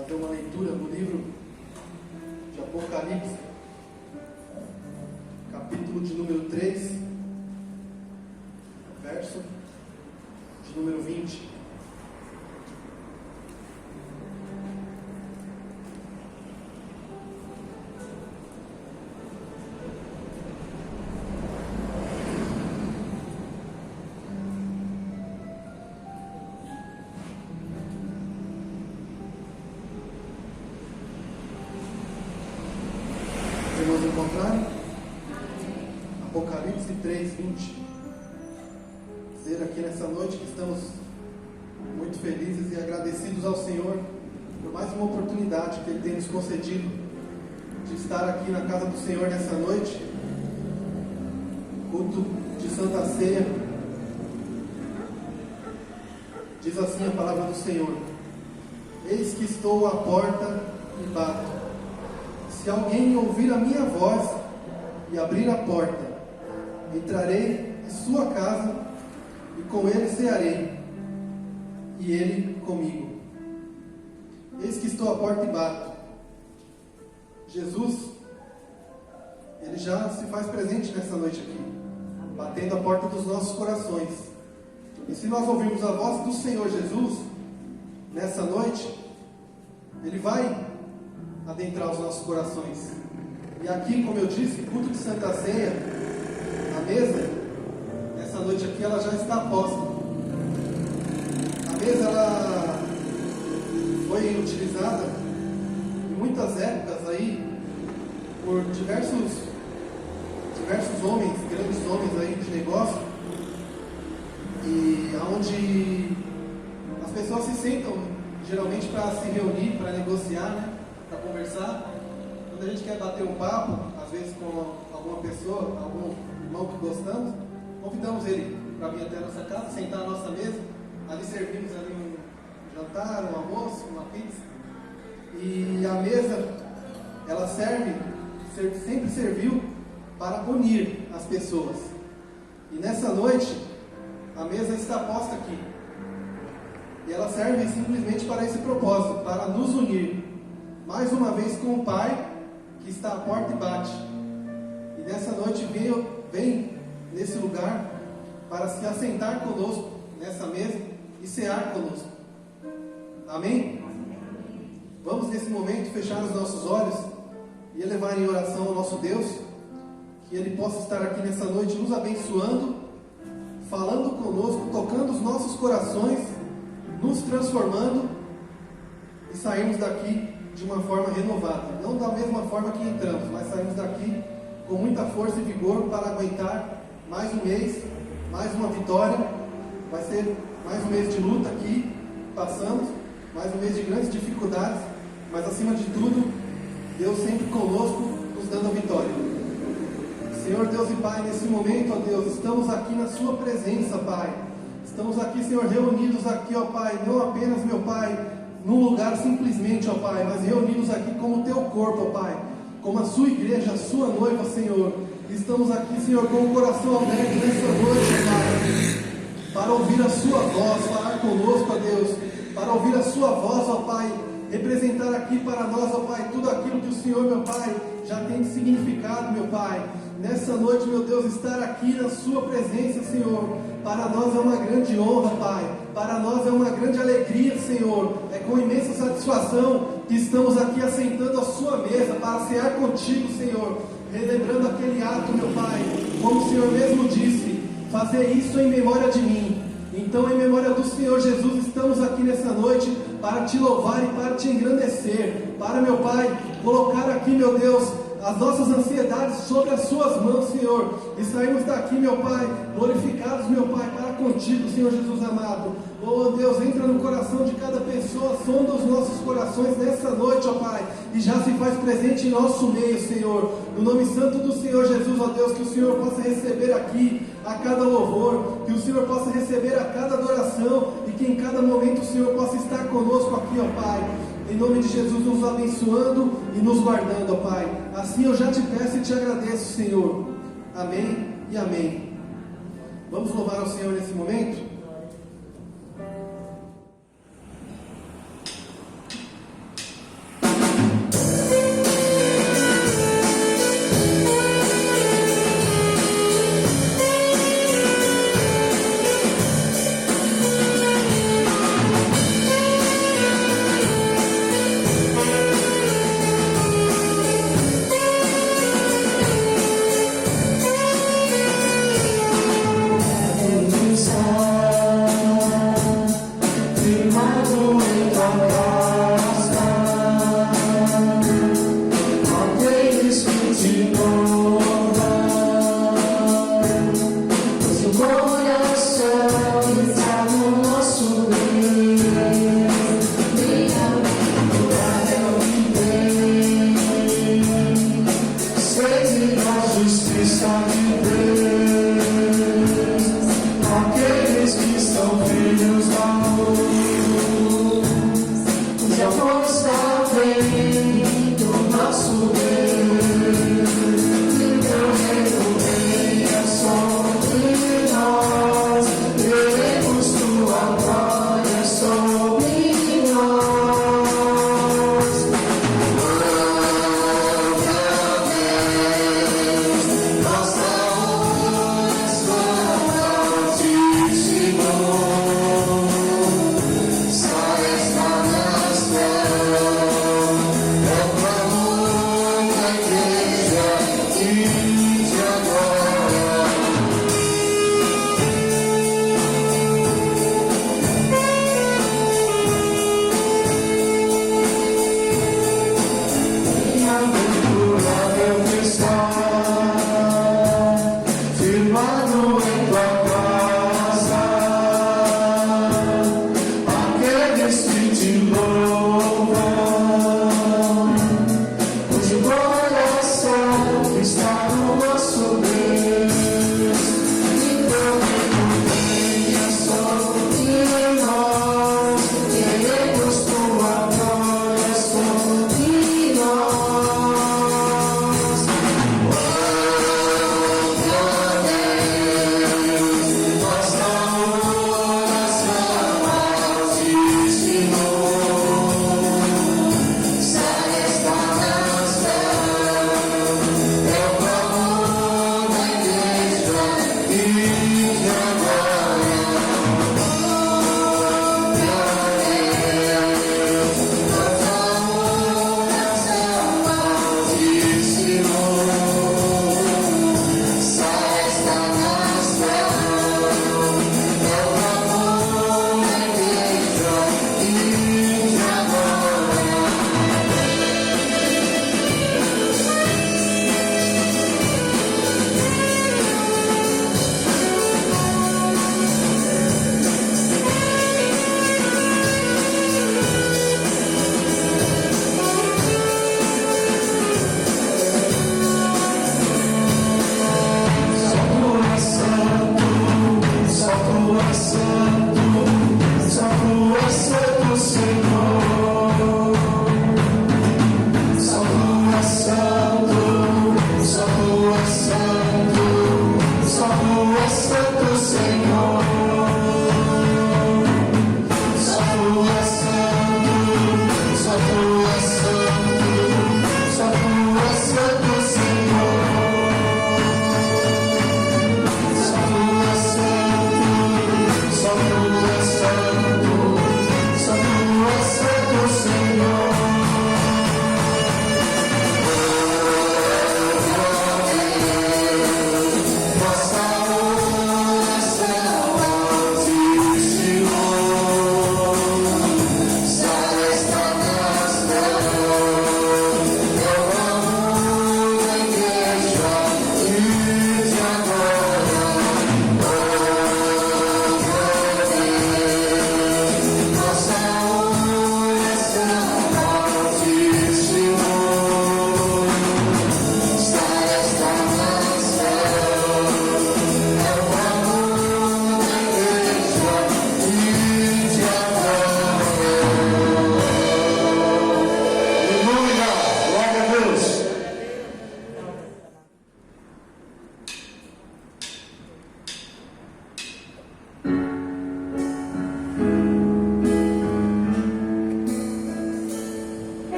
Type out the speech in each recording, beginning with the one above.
fazer uma leitura do livro de Apocalipse, capítulo de número 3, verso de número 20. Vamos encontrar Apocalipse 3, 20. Dizer aqui nessa noite que estamos muito felizes e agradecidos ao Senhor por mais uma oportunidade que Ele tem nos concedido de estar aqui na casa do Senhor nessa noite, culto de Santa Ceia. Diz assim a palavra do Senhor: eis que estou à porta e bato. Se alguém ouvir a minha voz e abrir a porta, entrarei em sua casa e com ele cearei, e ele comigo. Eis que estou à porta e bato. Jesus, Ele já se faz presente nessa noite aqui, batendo a porta dos nossos corações. E se nós ouvirmos a voz do Senhor Jesus, nessa noite, Ele vai adentrar os nossos corações. E aqui, como eu disse, culto de Santa Ceia, a mesa, essa noite aqui, ela já está posta. A mesa, ela foi utilizada em muitas épocas aí, por diversos homens, grandes homens aí de negócio, e onde as pessoas se sentam, geralmente para se reunir, para negociar, né? Para conversar. Quando a gente quer bater um papo, às vezes com alguma pessoa, algum irmão que gostamos, convidamos ele para vir até a nossa casa, sentar à nossa mesa. Ali servimos ali um jantar, um almoço, uma pizza. E a mesa, ela sempre serviu para unir as pessoas. E nessa noite, a mesa está posta aqui. E ela serve simplesmente para esse propósito, para nos unir mais uma vez com o Pai que está à porta e bate. E nessa noite vem nesse lugar para se assentar conosco nessa mesa e cear conosco. Amém? Vamos nesse momento fechar os nossos olhos e elevar em oração ao nosso Deus, que Ele possa estar aqui nessa noite nos abençoando, falando conosco, tocando os nossos corações, nos transformando e sairmos daqui de uma forma renovada, não da mesma forma que entramos, mas saímos daqui com muita força e vigor para aguentar mais um mês, mais uma vitória. Vai ser mais um mês de luta aqui, passamos, mais um mês de grandes dificuldades, mas acima de tudo, Deus sempre conosco, nos dando a vitória. Senhor Deus e Pai, nesse momento, ó Deus, estamos aqui na Sua presença, Pai. Estamos aqui, Senhor, reunidos aqui, ó Pai, não apenas, meu Pai, num lugar simplesmente, ó Pai, mas reunidos aqui como Teu corpo, ó Pai, como a Sua igreja, a Sua noiva, Senhor. Estamos aqui, Senhor, com o coração aberto nessa noite, ó Pai, para ouvir a Sua voz, falar conosco, ó Deus, para ouvir a Sua voz, ó Pai, representar aqui para nós, ó Pai, tudo aquilo que o Senhor, meu Pai, já tem significado, meu Pai. Nessa noite, meu Deus, estar aqui na Sua presença, Senhor, para nós é uma grande honra, Pai. Para nós é uma grande alegria, Senhor. É com imensa satisfação que estamos aqui assentando a Sua mesa para cear contigo, Senhor. Relembrando aquele ato, meu Pai, como o Senhor mesmo disse, fazer isso em memória de mim. Então, em memória do Senhor Jesus, estamos aqui nessa noite para Te louvar e para Te engrandecer. Para, meu Pai, colocar aqui, meu Deus, as nossas ansiedades sobre as Suas mãos, Senhor, e sairmos daqui, meu Pai, glorificados, meu Pai, para contigo, Senhor Jesus amado. Oh Deus, entra no coração de cada pessoa, sonda os nossos corações nessa noite, ó Pai, e já se faz presente em nosso meio, Senhor. No nome santo do Senhor Jesus, ó Deus, que o Senhor possa receber aqui a cada louvor, que o Senhor possa receber a cada adoração, e que em cada momento o Senhor possa estar conosco aqui, ó Pai. Em nome de Jesus, nos abençoando e nos guardando, ó Pai. Assim eu já te peço e te agradeço, Senhor. Amém e amém. Vamos louvar ao Senhor nesse momento?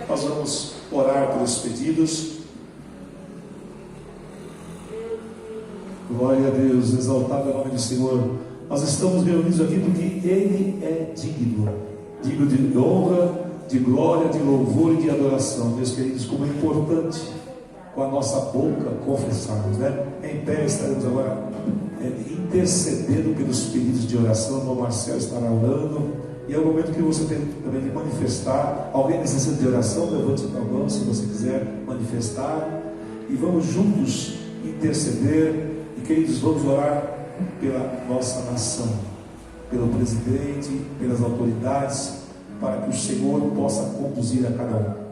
nós vamos orar pelos pedidos. Glória a Deus, exaltado é o nome do Senhor. Nós estamos reunidos aqui porque Ele é digno de honra, de glória, de louvor e de adoração. Meus queridos, como é importante com a nossa boca confessarmos, né? Em pé estaremos agora intercedendo pelos pedidos de oração. O Marcelo estará orando, e é o momento que você tem também de manifestar. Alguém necessita de oração? Levante a mão se você quiser manifestar, e vamos juntos interceder. E queridos, vamos orar pela nossa nação, pelo presidente, pelas autoridades, para que o Senhor possa conduzir a cada um.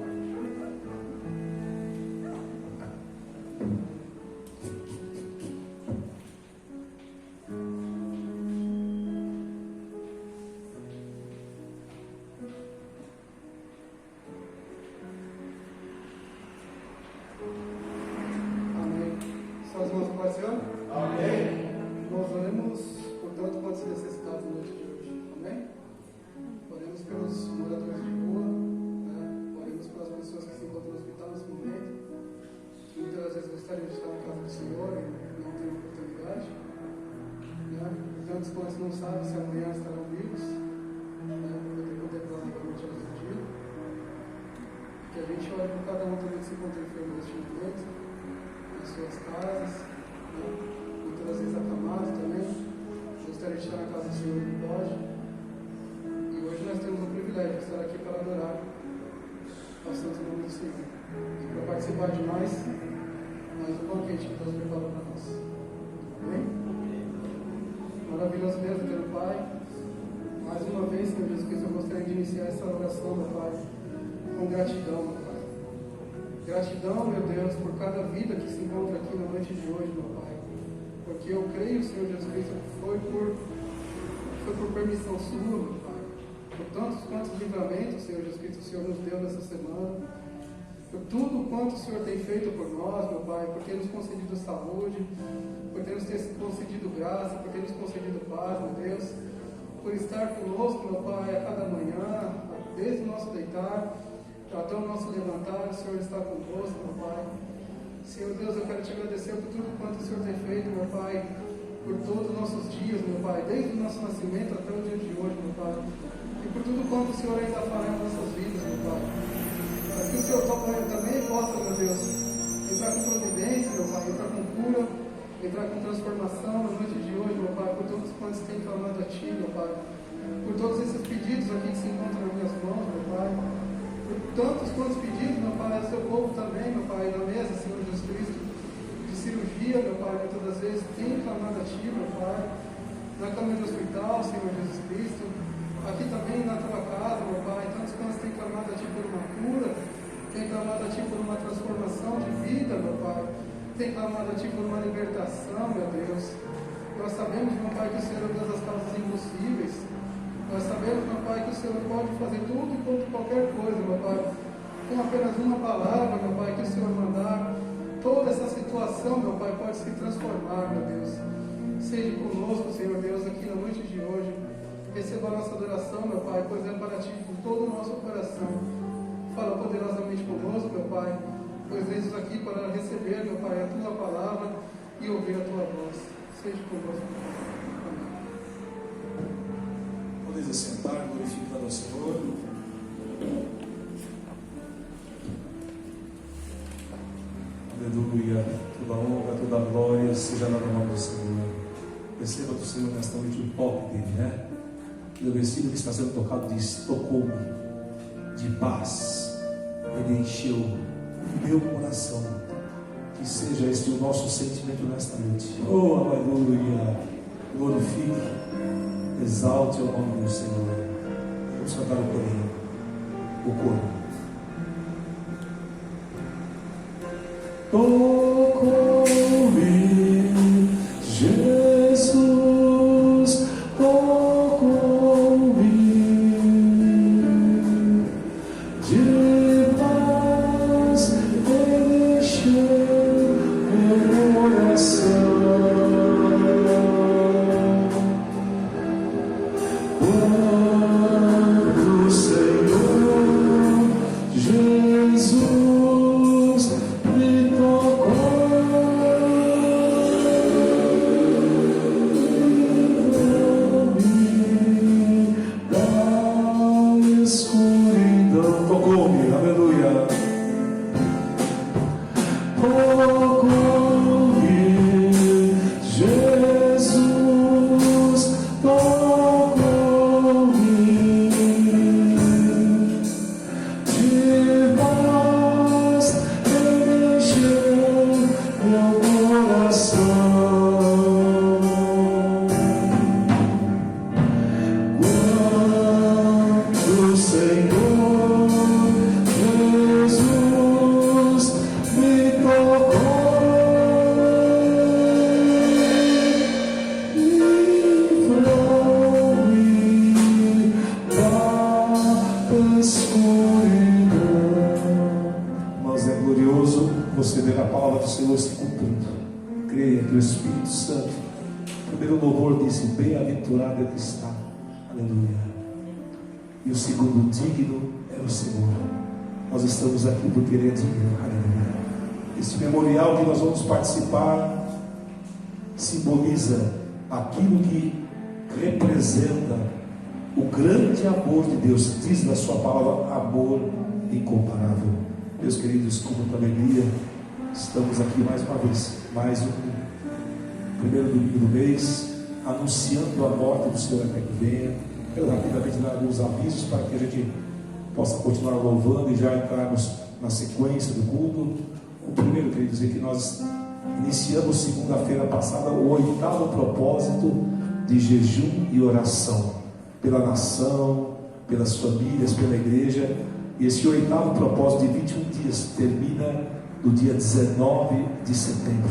Quantos não sabem se amanhã estarão vivos, vou ter contemplado a noite do dia. Que a gente olhe por cada um também que se encontra enfermo neste momento, nas suas casas, muitas das vezes acamado também. Gostaria de estar na casa do Senhor, não pode. E hoje nós temos o privilégio de estar aqui para adorar ao santo nome do Senhor. E para participar de mais um banquete que Deus preparou para nós. Amém? Maravilhoso Deus, meu Pai, mais uma vez, Senhor Jesus Cristo, eu gostaria de iniciar essa oração, meu Pai, com gratidão, meu Pai. Gratidão, meu Deus, por cada vida que se encontra aqui na noite de hoje, meu Pai. Porque eu creio, Senhor Jesus Cristo, que foi por permissão sua, meu Pai. Por tantos quantos livramentos, Senhor Jesus Cristo, o Senhor nos deu nessa semana. Por tudo quanto o Senhor tem feito por nós, meu Pai, por ter nos concedido saúde, por ter nos concedido graça, por ter nos concedido paz, meu Deus, por estar conosco, meu Pai, a cada manhã, desde o nosso deitar até o nosso levantar, o Senhor está conosco, meu Pai. Senhor Deus, eu quero te agradecer por tudo quanto o Senhor tem feito, meu Pai, por todos os nossos dias, meu Pai, desde o nosso nascimento até o dia de hoje, meu Pai, e por tudo quanto o Senhor ainda fará em nossas vidas, meu Pai. Para que o Senhor também possa, meu Deus, entrar com providência, meu Pai, entrar com cura, entrar com transformação na noite de hoje, meu Pai, por todos quantos têm clamado a Ti, meu Pai, por todos esses pedidos aqui que se encontram nas minhas mãos, meu Pai, por tantos quantos pedidos, meu Pai, ao seu povo também, meu Pai, na mesa, Senhor Jesus Cristo, de cirurgia, meu Pai, muitas das vezes tem clamado a Ti, meu Pai, na cama de hospital, Senhor Jesus Cristo, aqui também na tua casa, meu Pai, tantos quantos têm clamado a Ti por uma cura, tem clamado a Ti por uma transformação de vida, meu Pai, tem clamado a Ti por uma libertação, meu Deus. Nós sabemos, meu Pai, que o Senhor é Deus das causas impossíveis. Nós sabemos, meu Pai, que o Senhor pode fazer tudo e qualquer coisa, meu Pai, com apenas uma palavra, meu Pai, que o Senhor mandar, toda essa situação, meu Pai, pode se transformar, meu Deus. Seja conosco, Senhor Deus, aqui na noite de hoje. Receba a nossa adoração, meu Pai, pois é para Ti com todo o nosso coração. Fala poderosamente conosco, meu Pai, pois vens aqui para receber, meu Pai, a Tua palavra e ouvir a Tua voz. Seja conosco. Amém. Podeis sentar, glorificando ao Senhor. Aleluia. Toda honra, toda glória seja dada no nome do Senhor. Receba do Senhor nesta noite o toque dele, né? E o versículo que está sendo tocado diz: tocou-me de paz, Ele encheu o meu coração. Que seja este o nosso sentimento nesta noite. Oh, aleluia! Glorifique, exalte o nome do Senhor. Vamos cantar o corinho, o coro. Tocou-me, Jesus, tocou-me de paz, Ele encheu meu coração. Quando o Senhor Jesus me tocou. Você vê a palavra do Senhor se cumprindo. Creia que o Espírito Santo, o primeiro louvor disse: bem-aventurado é que está, aleluia. E o segundo, digno é o Senhor. Nós estamos aqui porque Ele é digno, aleluia. Esse memorial que nós vamos participar simboliza aquilo que representa o grande amor de Deus. Diz na sua palavra: amor incomparável. Meus queridos, com muita alegria, estamos aqui mais uma vez, mais um primeiro domingo do mês, anunciando a morte do Senhor até que venha. Quero rapidamente dar alguns avisos para que a gente possa continuar louvando e já entrarmos na sequência do culto. O primeiro, queria dizer que nós iniciamos segunda-feira passada o 8º propósito de jejum e oração pela nação, pelas famílias, pela igreja. E esse 8º propósito de 21 dias termina no dia 19 de setembro.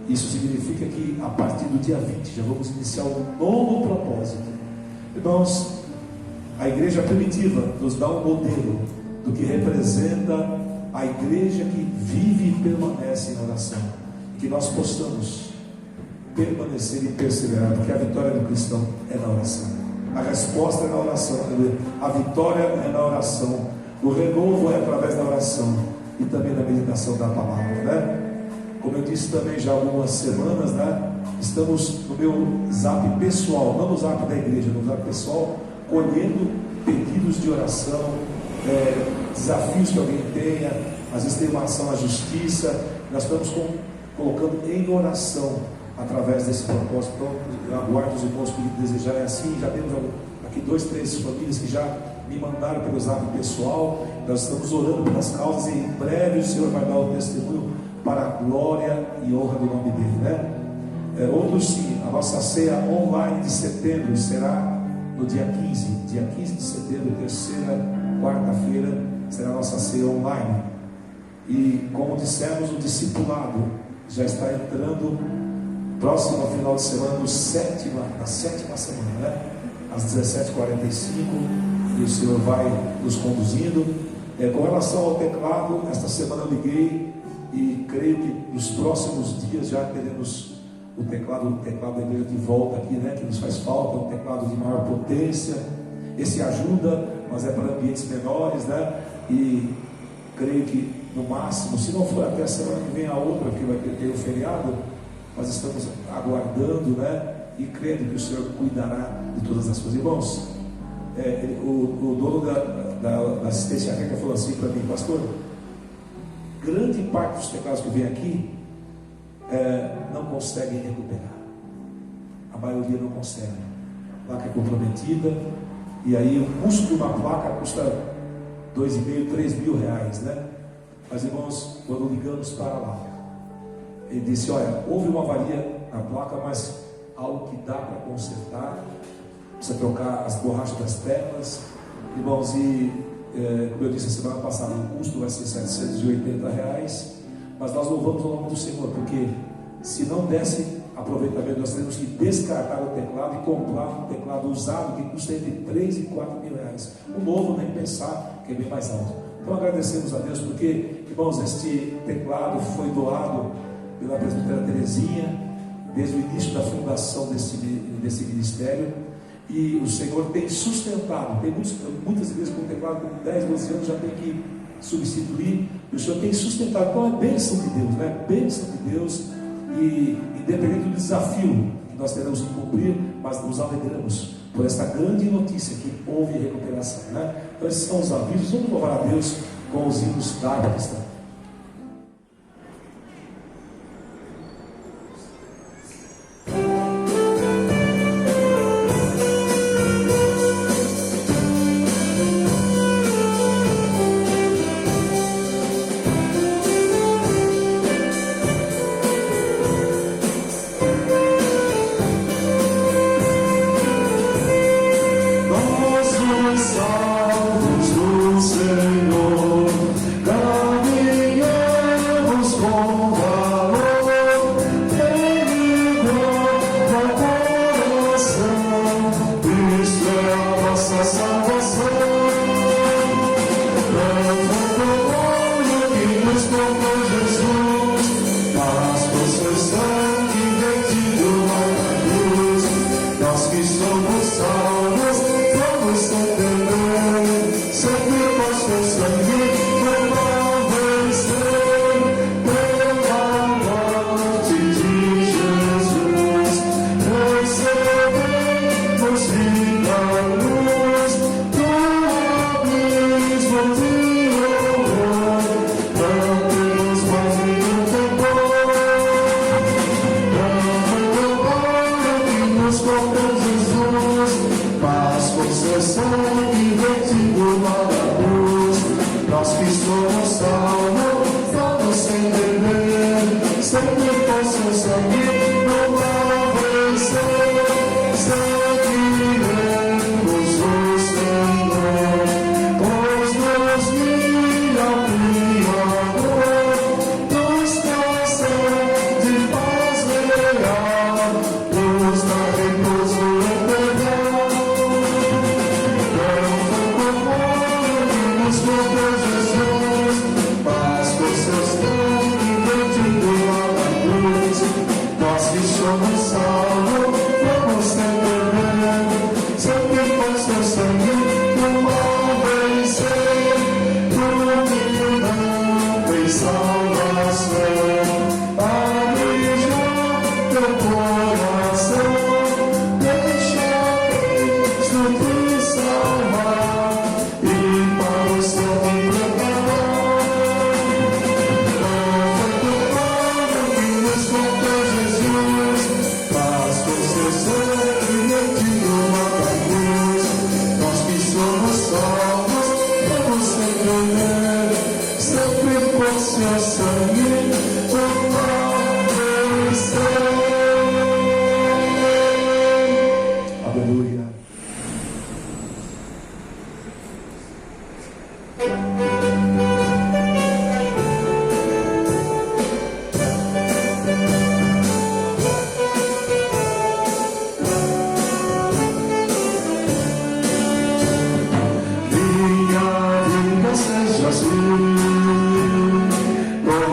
Isso significa que a partir do dia 20 já vamos iniciar um novo propósito. Irmãos, a igreja primitiva nos dá um modelo do que representa a igreja que vive e permanece em oração. Que nós possamos permanecer e perseverar, porque a vitória do cristão é na oração. A resposta é na oração, a vitória é na oração, o renovo é através da oração e também da meditação da palavra, né? Como eu disse também já há algumas semanas, né? Estamos no meu zap pessoal, não no zap da igreja, no zap pessoal, colhendo pedidos de oração, desafios que alguém tenha, às vezes tem uma ação na justiça. Nós estamos colocando em oração através desse propósito. Então, aguardo os irmãos que desejarem assim. Já temos aqui 2, 3 famílias que já me mandaram pelo zap pessoal. Nós estamos orando pelas causas e em breve o Senhor vai dar o testemunho para a glória e honra do nome dele, né? Outros sim, a nossa ceia online de setembro será no dia 15 de setembro, terceira quarta-feira, será a nossa ceia online. E como dissemos, o discipulado já está entrando próximo ao final de semana, na sétima semana, né? Às 17h45, e o Senhor vai nos conduzindo. Com relação ao teclado, esta semana eu liguei e creio que nos próximos dias já teremos o teclado da igreja de volta aqui, né? Que nos faz falta, um teclado de maior potência. Esse ajuda, mas é para ambientes menores, né? E creio que no máximo, se não for até a semana que vem a outra, que vai ter o feriado, nós estamos aguardando, né? E crendo que o Senhor cuidará de todas as coisas. Irmãos, o dono da assistência técnica falou assim para mim: pastor, grande parte dos teclados que vem aqui não conseguem recuperar. A maioria não consegue. A placa é comprometida, e aí o custo de uma placa custa R$2.500, R$3.000, né? Mas irmãos, quando ligamos para lá, ele disse: olha, houve uma avaria na placa, mas algo que dá para consertar. Precisa trocar as borrachas das teclas, irmãos. E como eu disse a semana passada, o custo vai ser R$780, mas nós louvamos o nome do Senhor, porque se não desse aproveitamento, nós teremos que descartar o teclado e comprar um teclado usado que custa entre R$3.000 e R$4.000. O novo, nem pensar, que é bem mais alto. Então agradecemos a Deus, porque, irmãos, este teclado foi doado pela presbítera Terezinha desde o início da fundação desse ministério, e o Senhor tem sustentado. Tem muitas igrejas com teclado com 10, 12 anos já tem que substituir, e o Senhor tem sustentado. Então é bênção de Deus, né? Bênção de Deus, e independente do desafio que nós teremos que cumprir, mas nos alegramos por esta grande notícia que houve recuperação, né? Então esses são os avisos. Vamos louvar a Deus com os hinos da harpa cristã.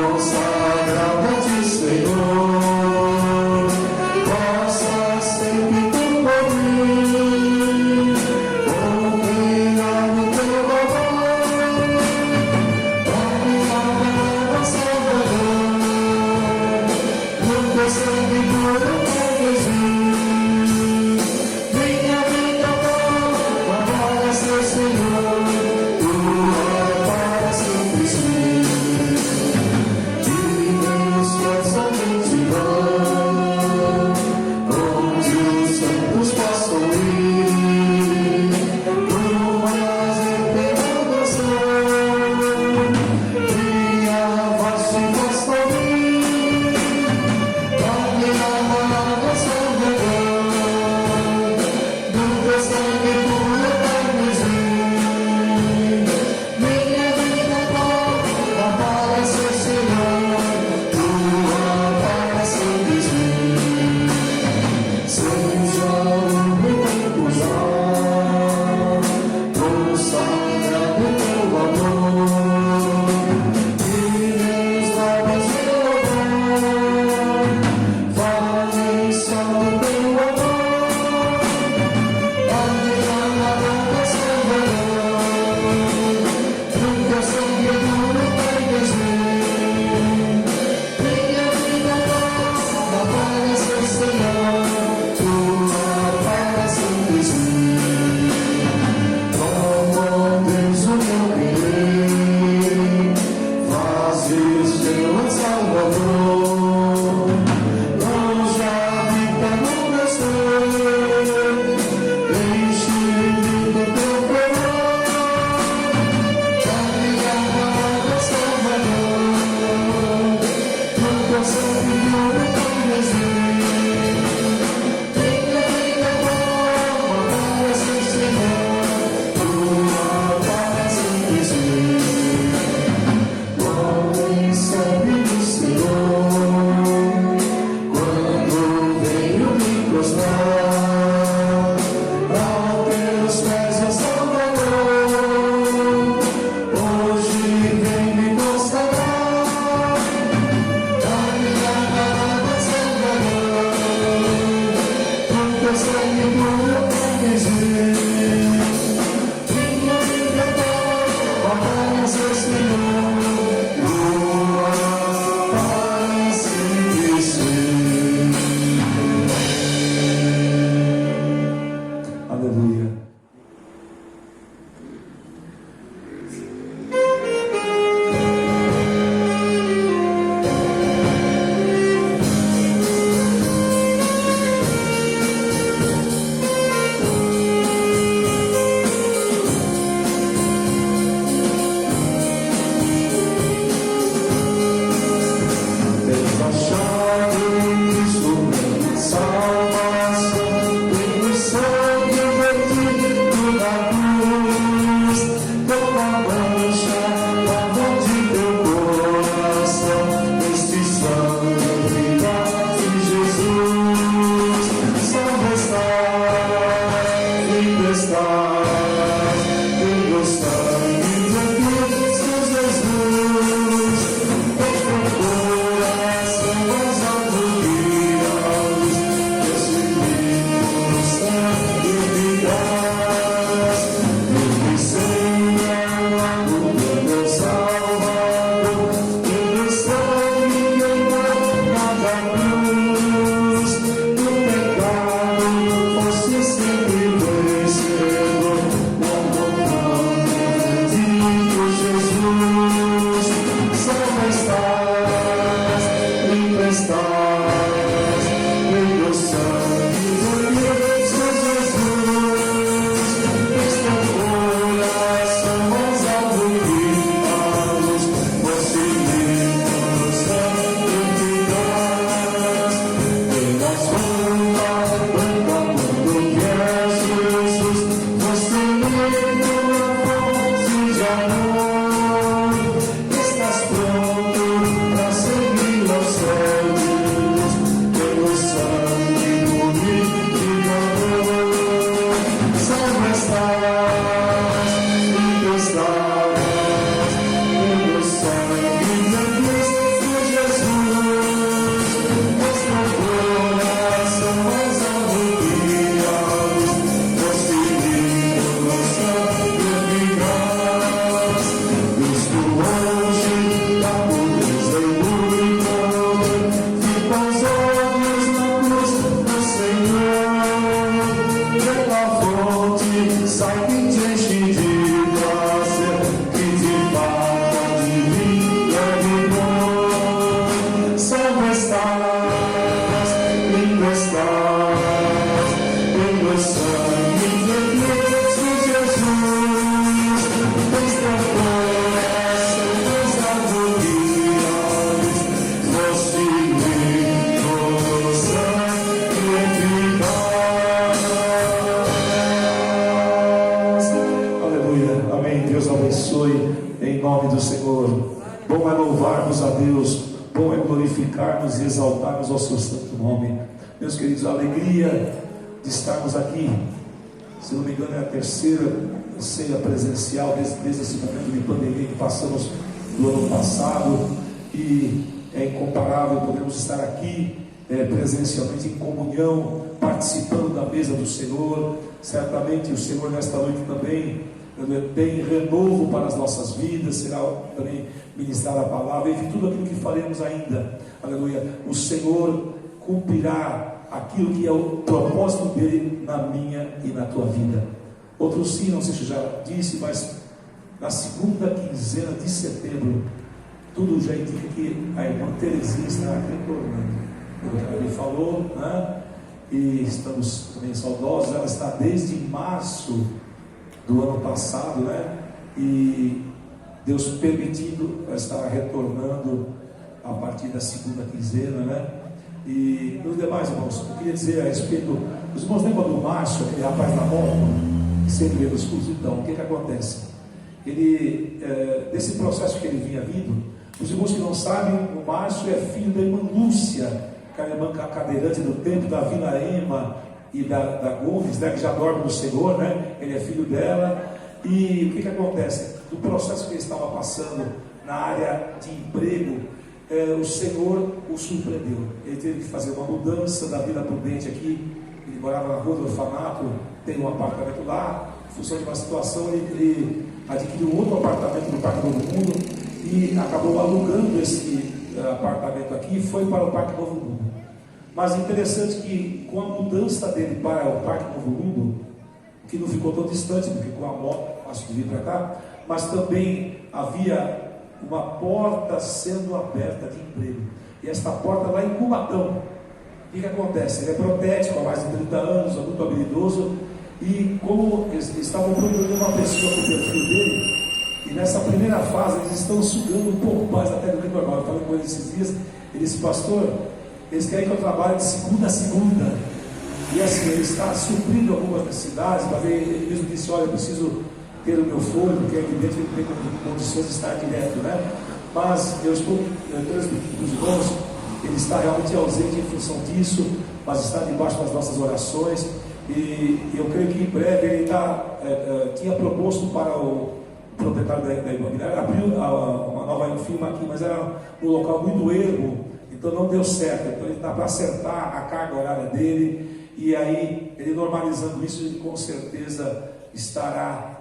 Consagrada de Senhor. Bom é louvarmos a Deus, bom é glorificarmos e exaltarmos ao seu santo nome. Meus queridos, a alegria de estarmos aqui, se não me engano é a terceira ceia presencial desde esse momento de pandemia que passamos do ano passado, e é incomparável podermos estar aqui presencialmente em comunhão, participando da mesa do Senhor. Certamente o Senhor nesta noite também tem renovo para as nossas vidas, será também ministrar a palavra, e tudo aquilo que faremos ainda, aleluia, o Senhor cumprirá aquilo que é o propósito dele na minha e na tua vida. Outro sim, não sei se eu já disse, mas na segunda quinzena de setembro, tudo já indica que a irmã Terezinha estará retornando. Ela me falou, né? E estamos também saudosos. Ela está desde março do ano passado, né? E Deus permitindo, ela estará retornando a partir da segunda quinzena, né? E os demais irmãos, eu queria dizer a respeito, os irmãos lembram do Márcio, aquele rapaz da moto, que sempre veio nos cursos? Então, o que acontece? Ele, desse processo que ele vinha vindo, os irmãos que não sabem, o Márcio é filho da irmã Lúcia, que é a irmã cadeirante do templo, da Vila Ema e da Gomes, né, que já dorme no Senhor, né? Ele é filho dela. E o que acontece? Do processo que ele estava passando na área de emprego, o Senhor o surpreendeu. Ele teve que fazer uma mudança da Vila Prudente aqui. Ele morava na rua do orfanato, tem um apartamento lá. Em função de uma situação, ele adquiriu outro apartamento no Parque Novo Mundo e acabou alugando esse apartamento aqui e foi para o Parque Novo Mundo. Mas é interessante que com a mudança dele para o Parque Novo Mundo, que não ficou tão distante, porque com a moto acho que vir para cá, mas também havia uma porta sendo aberta de emprego, e esta porta lá em Cubatão. O que acontece? Ele é protético há mais de 30 anos, é muito habilidoso, e como eles estavam procurando uma pessoa com o perfil dele, e nessa primeira fase eles estão sugando um pouco mais até do que normal. Eu falei com ele esses dias, ele disse: pastor, eles querem que eu trabalhe de segunda a segunda, e assim, ele está suprindo algumas necessidades, para ver. Ele mesmo disse: olha, eu preciso ter o meu fôlego, porque é evidente que ele tem condições de estar direto, né? Mas eu estou transmitindo os irmãos, ele está realmente ausente em função disso, mas está debaixo das nossas orações, e eu creio que em breve ele tinha proposto para o proprietário da imobiliária, abriu uma nova firma aqui, mas era um local muito ermo, então não deu certo. Então ele está para acertar a carga horária dele, e aí ele normalizando isso, ele com certeza estará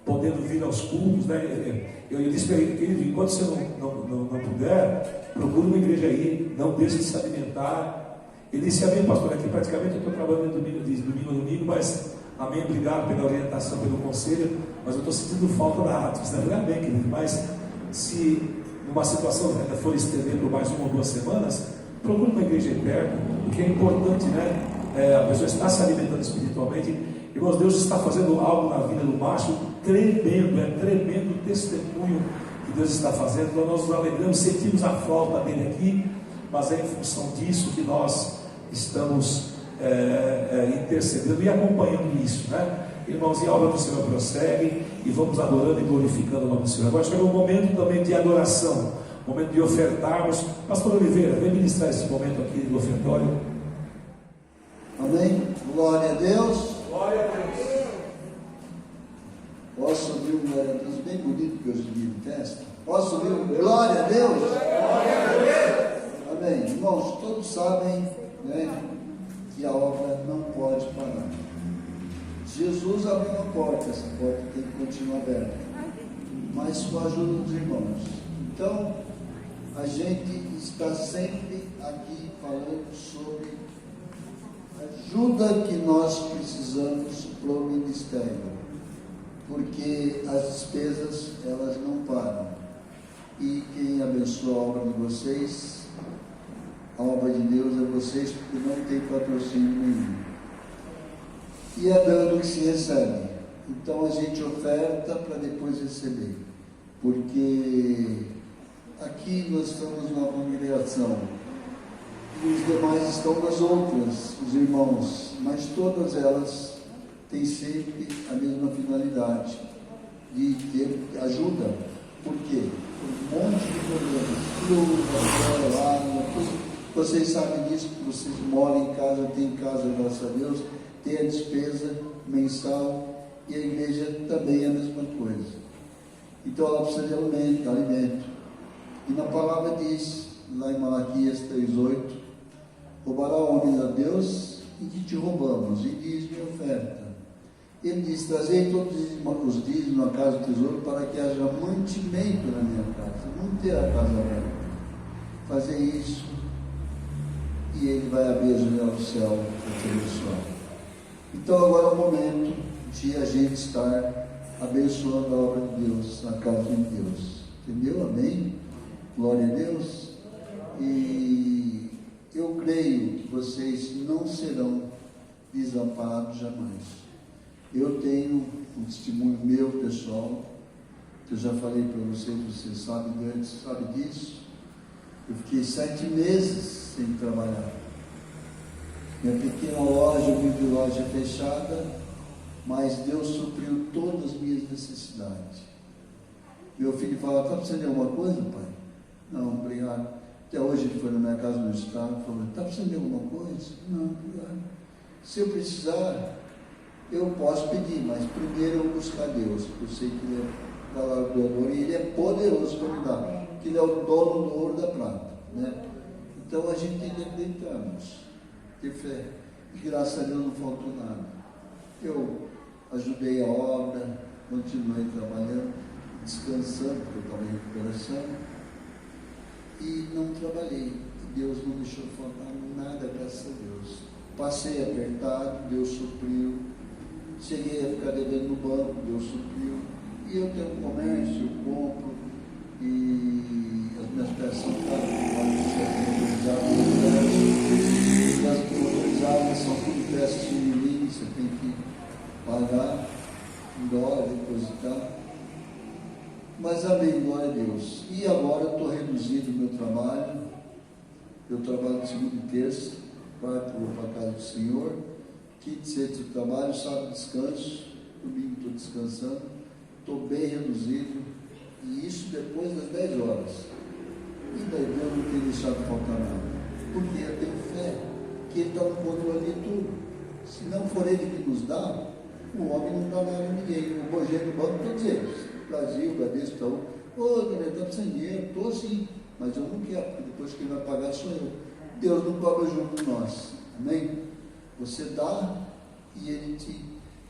podendo vir aos cultos, né? Eu disse para ele, querido, enquanto você não puder, procure uma igreja aí, não deixe de se alimentar. Ele disse: amém, pastor, aqui praticamente eu estou trabalhando de domingo a domingo, mas amém, obrigado pela orientação, pelo conselho, mas eu estou sentindo falta da Atos, né? Amém, querido, mas se numa situação ainda for estender por mais 1 ou 2 semanas, procure uma igreja aí perto, porque é importante, né? A pessoa está se alimentando espiritualmente. Irmãos, Deus está fazendo algo na vida do Márcio tremendo, é tremendo o testemunho que Deus está fazendo. Então nós nos alegramos, sentimos a falta dele aqui, mas é em função disso que nós estamos intercedendo e acompanhando isso, né? Irmãos, e a obra do Senhor prossegue, e vamos adorando e glorificando o nome do Senhor. Agora chegou o momento também de adoração, momento de ofertarmos. Pastor Oliveira, vem ministrar esse momento aqui do ofertório. Amém? Glória a Deus. Glória a Deus. Posso ouvir um glória a Deus bem bonito que hoje em dia testa? Posso ouvir um glória a Deus? Glória a Deus. Amém. Irmãos, todos sabem, né, que a obra não pode parar. Jesus abriu uma porta, essa porta tem que continuar aberta, mas com a ajuda dos irmãos. Então, a gente está sempre aqui falando sobre ajuda que nós precisamos para o ministério, porque as despesas elas não param, e quem abençoa a obra de vocês, a obra de Deus é vocês, porque não tem patrocínio nenhum, e é dando que se recebe. Então a gente oferta para depois receber, porque aqui nós estamos numa congregação, e os demais estão nas outras, os irmãos, mas todas elas têm sempre a mesma finalidade, de ter ajuda. Por quê? Por um monte de problemas. Chuva, água, vocês sabem disso, que vocês moram em casa, tem casa, graças a Deus, tem a despesa mensal e a igreja também é a mesma coisa. Então ela precisa de alimento. E na palavra diz, lá em Malaquias 3,8, roubará o homem a Deus e que te roubamos, e diz-me oferta. Ele diz, trazei todos os dízimos na casa do tesouro para que haja mantimento na minha casa, não ter a casa aberta. Fazer isso e ele vai abrir a janela do céu para te abençoar. Então agora é o momento de a gente estar abençoando a obra de Deus, na casa de Deus. Entendeu? Amém? Glória a Deus. E eu creio que vocês não serão desamparados jamais. Eu tenho um testemunho meu pessoal, que eu já falei para vocês sabem antes, sabe disso. Eu fiquei 7 meses sem trabalhar. Minha pequena loja, humilde loja fechada, mas Deus supriu todas as minhas necessidades. Meu filho fala, está precisando de alguma coisa, pai? Não, obrigado. Até hoje ele foi na minha casa no estado e falou, está precisando de alguma coisa? Não, obrigado. Se eu precisar, eu posso pedir, mas primeiro eu vou buscar Deus, porque eu sei que Ele é galardoador e Ele é poderoso para me dar, porque Ele é o dono do ouro e da prata, né? Então a gente tem que acreditarmos, ter fé, e graças a Deus não faltou nada. Eu ajudei a obra, continuei trabalhando, descansando, porque eu estava em recuperação, e não trabalhei. Deus não deixou faltar nada, graças a Deus. Passei apertado, Deus supriu. Cheguei a ficar devendo no banco, Deus supriu. E eu tenho um comércio, eu compro, e as minhas peças são caras, e as motorizadas são tudo peças de você tem que pagar em dólar, depositar. Mas amém, glória a Deus. E agora eu estou reduzindo o meu trabalho. Eu trabalho de segunda e terça, quarta eu vou para a casa do Senhor, quinta e sexta eu trabalho, sábado descanso, domingo estou descansando, estou bem reduzido, e isso depois das 10 horas. E daí Deus não tem deixado faltar nada, porque eu tenho fé que Ele está no controle de tudo. Se não for Ele que nos dá, o homem não dá nada a ninguém. O projeto do banco, todos eles, Brasil, Bradesco, Itaú, Gabriel, está sem dinheiro, estou sim, mas eu não quero, porque depois quem vai pagar sou eu. Deus não cobra junto de nós, amém? Você dá e Ele te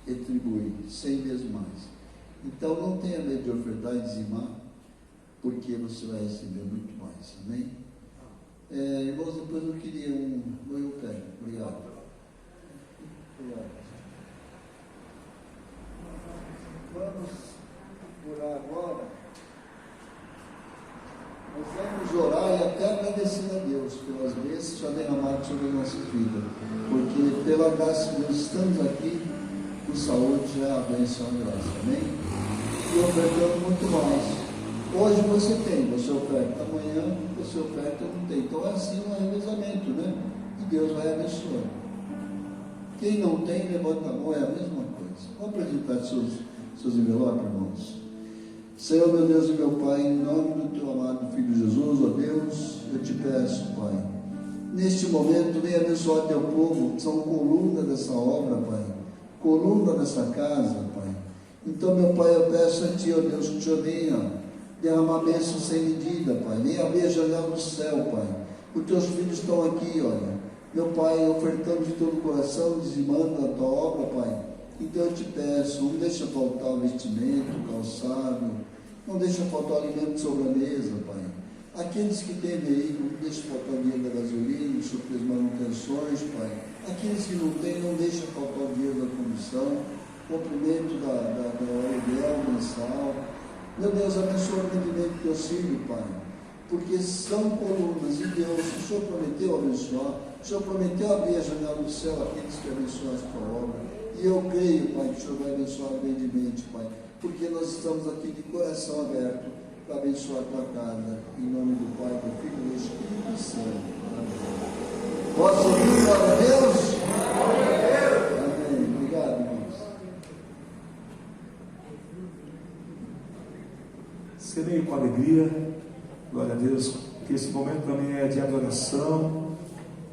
retribui 100 vezes mais. Então não tenha medo de ofertar e dizimar, porque você vai receber muito mais, amém? Irmãos, depois eu queria eu pego, obrigado. Vamos orar agora. Nós vamos orar e até agradecer a Deus pelas bênçãos já derramadas sobre a nossa vida, porque pela graça de Deus estamos aqui com saúde, já é a bênção e a graça, amém? E ofertando muito mais. Hoje você tem, você oferta, amanhã você oferta, não tem. Então é assim um revezamento, né? E Deus vai abençoando. Quem não tem, levanta a mão, é a mesma coisa. Vamos apresentar seus envelopes, irmãos. Senhor, meu Deus e meu Pai, em nome do Teu amado Filho Jesus, ó Deus, eu te peço, Pai, neste momento, venha abençoar Teu povo, que são coluna dessa obra, Pai, coluna dessa casa, Pai. Então, meu Pai, eu peço a Ti, ó Deus, que o Senhor venha derramar bênção sem medida, Pai, venha abrir a janela do céu, Pai. Os Teus filhos estão aqui, olha, meu Pai, ofertando de todo o coração, dizimando a Tua obra, Pai. Então eu te peço, não deixa faltar o vestimento, o calçado, não deixa faltar o alimento sobre a mesa, Pai. Aqueles que têm veículo, não deixa faltar o dinheiro da gasolina, sobre as manutenções, Pai. Aqueles que não têm, não deixa faltar o dinheiro da comissão, comprimento da aluguel mensal. Meu Deus, abençoa o rendimento do Teu filho, Pai, porque são colunas e Deus, o Senhor prometeu abençoar, o Senhor prometeu abrir a janela do céu àqueles que abençoam a Tua obra. E eu creio, Pai, que o Senhor vai abençoar grandemente, Pai, porque nós estamos aqui de coração aberto para abençoar a Tua casa, em nome do Pai, do Filho e do Espírito Santo. Amém. Posso ouvir, glória a Deus? Amém. Obrigado, irmãos. Semeio com alegria, glória a Deus, que esse momento também é de adoração.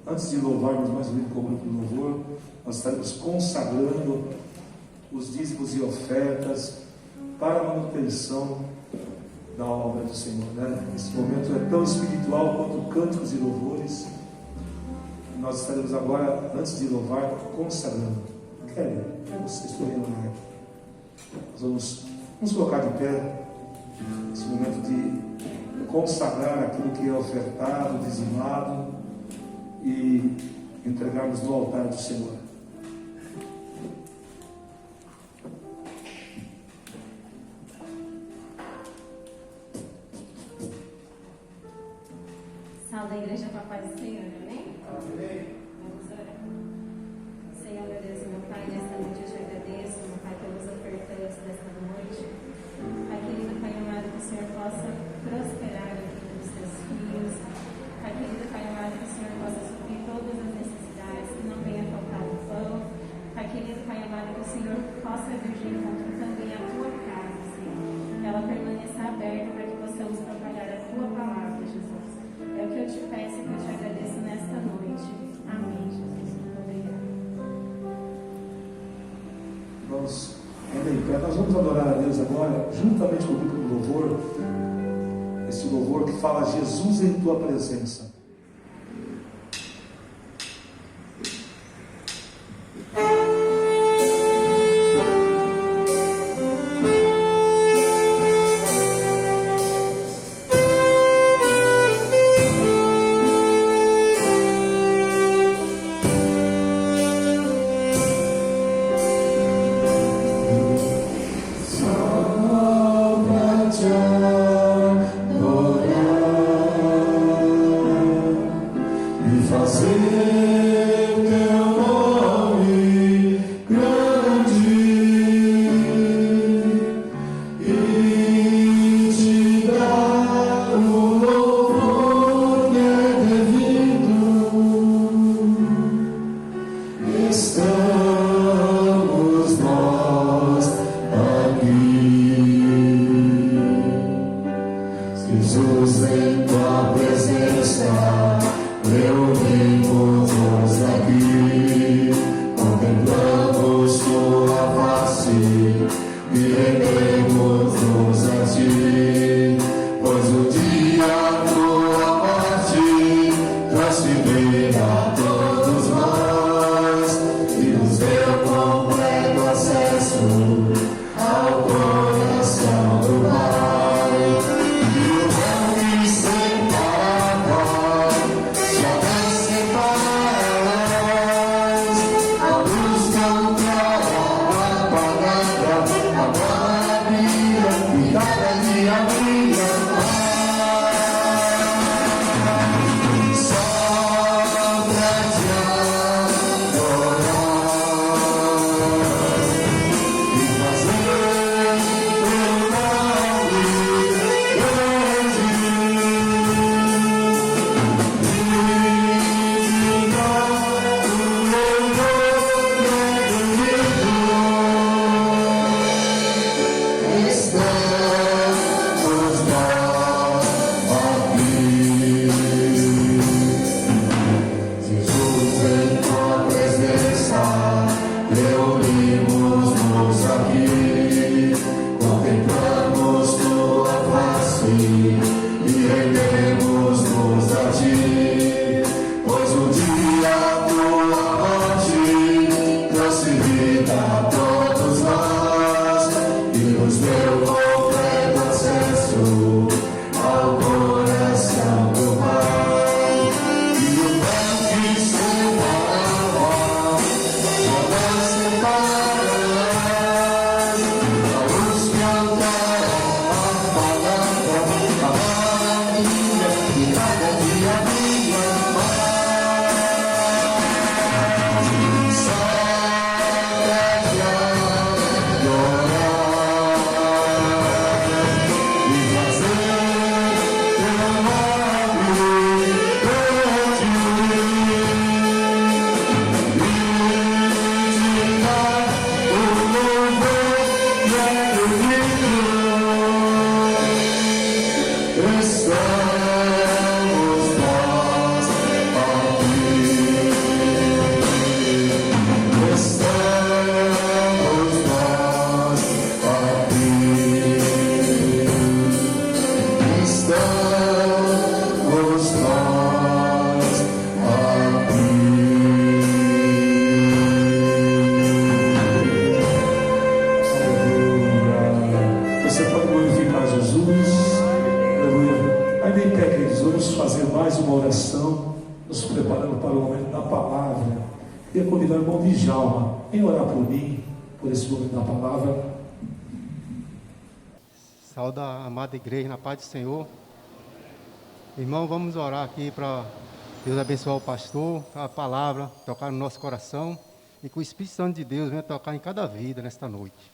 Antes de louvarmos mais um com o grupo do louvor, nós estaremos consagrando os dízimos e ofertas para a manutenção da obra do Senhor, né? Esse momento é tão espiritual quanto cânticos e louvores. Nós estaremos agora, antes de louvar, consagrando. Querem vocês podem orar aqui. Nós vamos nos colocar de pé nesse momento de consagrar aquilo que é ofertado, dizimado e entregarmos no altar do Senhor. Salve a igreja com a paz do Senhor, amém? Amém. Vamos orar. Senhor, meu Deus e meu Pai, nesta noite eu te agradeço, meu Pai, pelos ofertantes desta noite. Pai querido, Pai amado, que o Senhor possa prosperar a vida dos teus filhos. Pai querido, Pai amado, que o Senhor possa suprir todas as necessidades, que não venha faltar o pão. Pai querido, Pai amado, que o Senhor possa vir de encontro também à tua casa, Senhor. Que ela permaneça aberta para que possamos trabalhar a tua palavra, Jesus. É o que eu te peço e que eu te agradeço nesta noite. Amém, Jesus. Obrigada. Vamos ainda em pé. Nós vamos adorar a Deus agora, juntamente com o grupo do louvor. Esse louvor que fala Jesus em tua presença. Luz vamos fazer mais uma oração, nos preparando para o momento da palavra. Queria convidar o irmão Djalma em orar por mim, por esse momento da palavra. Saúde a amada igreja, na paz do Senhor. Irmão, vamos orar aqui para Deus abençoar o pastor, a palavra tocar no nosso coração e que o Espírito Santo de Deus venha tocar em cada vida nesta noite.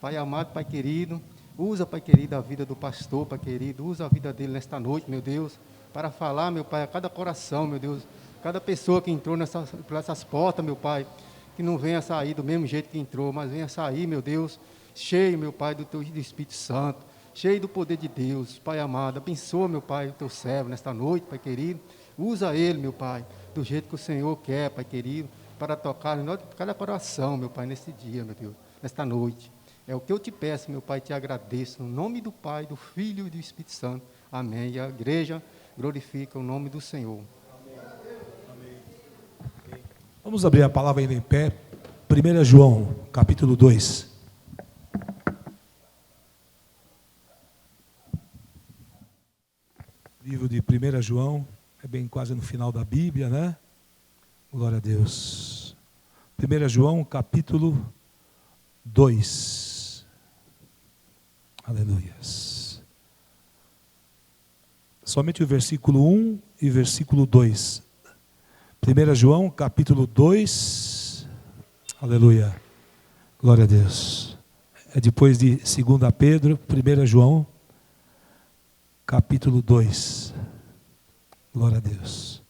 Pai amado, Pai querido, usa, Pai querido, a vida do pastor, Pai querido, usa a vida dele nesta noite, meu Deus, para falar, meu Pai, a cada coração, meu Deus, cada pessoa que entrou por essas portas, meu Pai, que não venha sair do mesmo jeito que entrou, mas venha sair, meu Deus, cheio, meu Pai, do Espírito Santo, cheio do poder de Deus. Pai amado, abençoa, meu Pai, o teu servo nesta noite, Pai querido, usa ele, meu Pai, do jeito que o Senhor quer, Pai querido, para tocar em cada coração, meu Pai, neste dia, meu Deus, nesta noite. É o que eu te peço, meu Pai, te agradeço, no nome do Pai, do Filho e do Espírito Santo. Amém. E a igreja glorifica o nome do Senhor. Vamos abrir a palavra ainda em pé. 1 João, capítulo 2. Livro de 1 João, é bem quase no final da Bíblia, né? Glória a Deus. 1 João, capítulo 2. Aleluias. Somente o versículo 1 e versículo 2. 1 João, capítulo 2. Aleluia. Glória a Deus. É depois de 2 Pedro, 1 João, capítulo 2. Glória a Deus.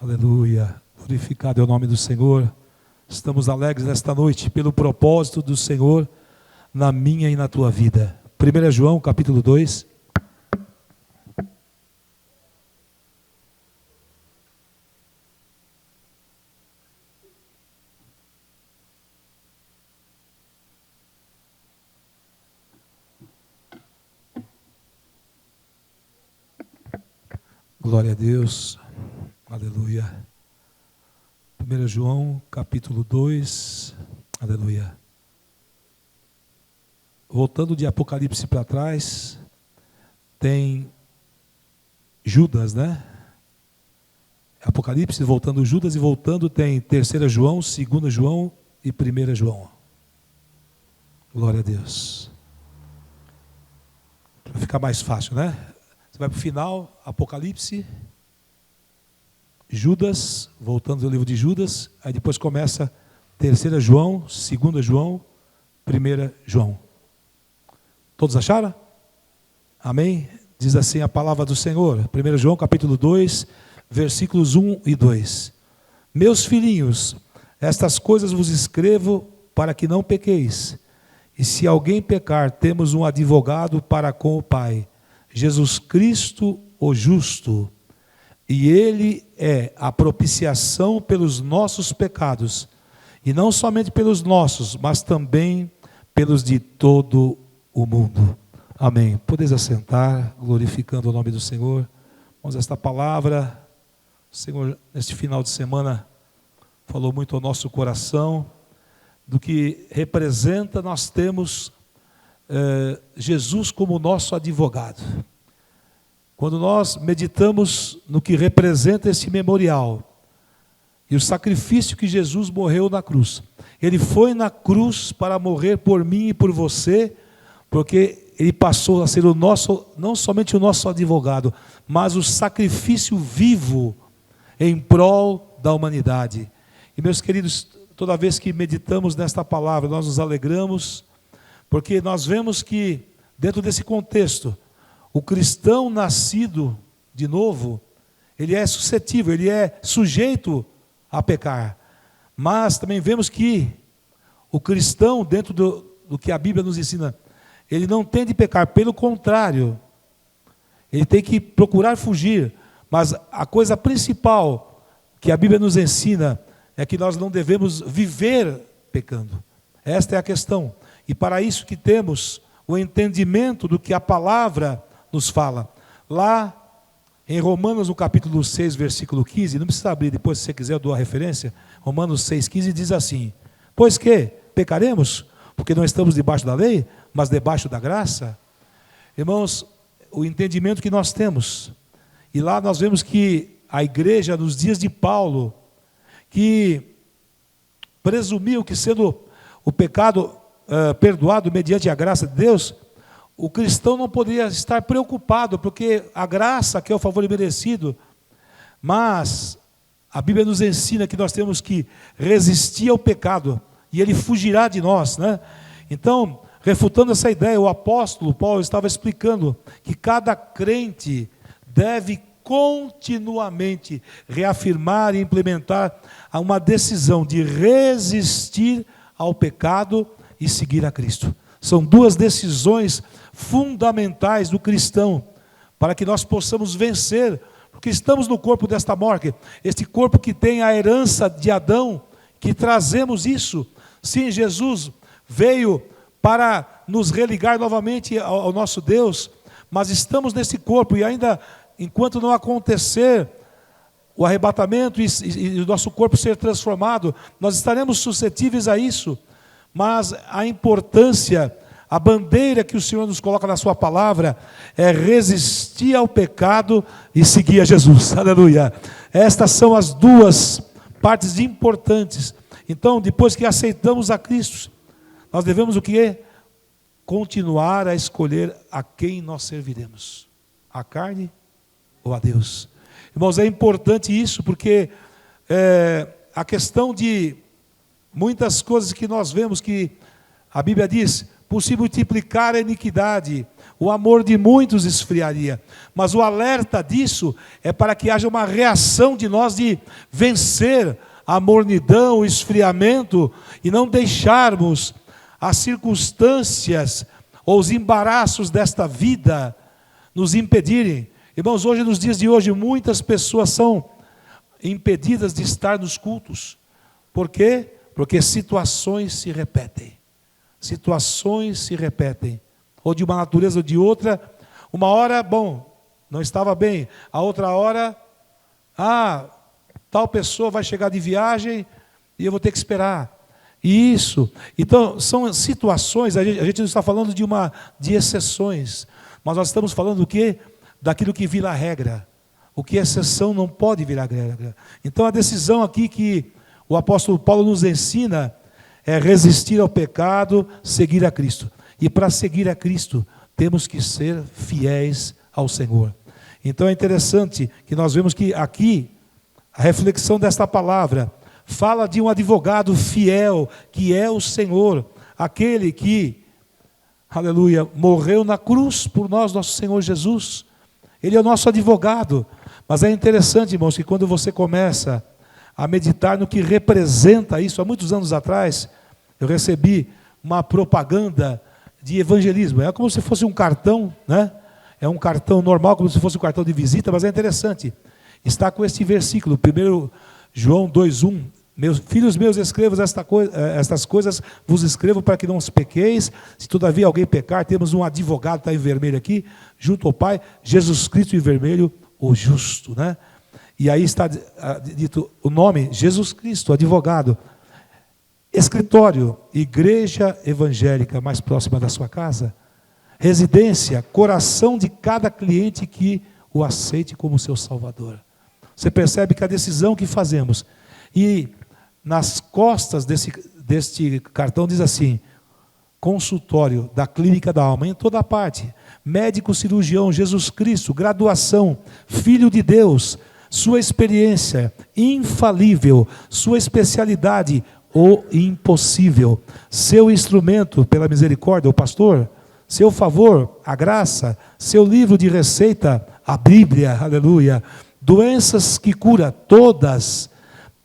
Aleluia. Glorificado é o nome do Senhor. Estamos alegres nesta noite pelo propósito do Senhor na minha e na tua vida. 1 João, capítulo 2. Glória a Deus. Aleluia. 1 João, capítulo 2. Aleluia. Voltando de Apocalipse para trás, tem Judas, né? Apocalipse, voltando Judas e voltando tem 3 João, 2 João e 1 João. Glória a Deus. Para ficar mais fácil, né? Você vai para o final, Apocalipse, Judas, voltando ao livro de Judas, aí depois começa 3 João, 2 João, 1 João. Todos acharam? Amém? Diz assim a palavra do Senhor, 1 João capítulo 2, versículos 1 e 2. Meus filhinhos, estas coisas vos escrevo para que não pequeis. E se alguém pecar, temos um advogado para com o Pai, Jesus Cristo o justo. E Ele é a propiciação pelos nossos pecados, e não somente pelos nossos, mas também pelos de todo o mundo. Amém. Podeis assentar, glorificando o nome do Senhor. Vamos a esta palavra. O Senhor, neste final de semana, falou muito ao nosso coração do que representa. Nós temos Jesus como nosso advogado. Quando nós meditamos no que representa esse memorial e o sacrifício que Jesus morreu na cruz, Ele foi na cruz para morrer por mim e por você, porque Ele passou a ser o nosso, não somente o nosso advogado, mas o sacrifício vivo em prol da humanidade. E meus queridos, toda vez que meditamos nesta palavra, nós nos alegramos, porque nós vemos que dentro desse contexto, o cristão nascido de novo, ele é suscetível, ele é sujeito a pecar. Mas também vemos que o cristão, dentro do que a Bíblia nos ensina, ele não tem de pecar, pelo contrário, ele tem que procurar fugir. Mas a coisa principal que a Bíblia nos ensina é que nós não devemos viver pecando. Esta é a questão. E para isso que temos o entendimento do que a palavra nos fala. Lá em Romanos, no capítulo 6, versículo 15, não precisa abrir, depois se você quiser eu dou a referência. Romanos 6,15 diz assim: pois que pecaremos, porque não estamos debaixo da lei, mas debaixo da graça. Irmãos, o entendimento que nós temos. E lá nós vemos que a igreja, nos dias de Paulo, que presumiu que sendo o pecado perdoado mediante a graça de Deus, o cristão não poderia estar preocupado, porque a graça, que é o favor imerecido, mas a Bíblia nos ensina que nós temos que resistir ao pecado, e ele fugirá de nós, né? Então, refutando essa ideia, o apóstolo Paulo estava explicando que cada crente deve continuamente reafirmar e implementar uma decisão de resistir ao pecado e seguir a Cristo. São duas decisões fundamentais do cristão, para que nós possamos vencer, porque estamos no corpo desta morte, este corpo que tem a herança de Adão, que trazemos isso. Sim, Jesus veio para nos religar novamente ao nosso Deus, mas estamos nesse corpo, e ainda enquanto não acontecer o arrebatamento e o nosso corpo ser transformado, nós estaremos suscetíveis a isso. Mas a importância, a bandeira que o Senhor nos coloca na sua palavra é resistir ao pecado e seguir a Jesus. Aleluia. Estas são as duas partes importantes. Então, depois que aceitamos a Cristo, nós devemos o quê? Continuar a escolher a quem nós serviremos. A carne ou a Deus? Irmãos, é importante isso, porque a questão de muitas coisas que nós vemos que a Bíblia diz, por se multiplicar a iniquidade, o amor de muitos esfriaria. Mas o alerta disso é para que haja uma reação de nós de vencer a mornidão, o esfriamento, e não deixarmos as circunstâncias ou os embaraços desta vida nos impedirem. Irmãos, hoje, nos dias de hoje, muitas pessoas são impedidas de estar nos cultos. Por quê? Porque situações se repetem. Situações se repetem. Ou de uma natureza ou de outra. Uma hora, bom, não estava bem. A outra hora, tal pessoa vai chegar de viagem e eu vou ter que esperar. Isso. Então, são situações, a gente não está falando de exceções. Mas nós estamos falando do quê? Daquilo que vira regra. O que é exceção não pode virar regra. Então a decisão aqui que o apóstolo Paulo nos ensina é resistir ao pecado, seguir a Cristo. E para seguir a Cristo, temos que ser fiéis ao Senhor. Então é interessante que nós vemos que aqui, a reflexão desta palavra, fala de um advogado fiel, que é o Senhor, aquele que, aleluia, morreu na cruz por nós, nosso Senhor Jesus. Ele é o nosso advogado. Mas é interessante, irmãos, que quando você começa a meditar no que representa isso, há muitos anos atrás, eu recebi uma propaganda de evangelismo. É como se fosse um cartão, né? É um cartão normal, como se fosse um cartão de visita, mas é interessante. Está com este versículo, 1 João 2,1. Filhos meus, escrevo estas coisas, vos escrevo para que não os pequeis. Se todavia alguém pecar, temos um advogado, está em vermelho aqui, junto ao Pai, Jesus Cristo em vermelho, o justo, né? E aí está dito o nome, Jesus Cristo, advogado. Escritório, igreja evangélica mais próxima da sua casa. Residência, coração de cada cliente que o aceite como seu Salvador. Você percebe que a decisão que fazemos, e nas costas deste cartão diz assim, consultório da Clínica da Alma, em toda parte, médico cirurgião, Jesus Cristo, graduação, Filho de Deus, sua experiência infalível, sua especialidade, o impossível, seu instrumento pela misericórdia, o pastor, seu favor, a graça, seu livro de receita, a Bíblia, aleluia, doenças que cura todas,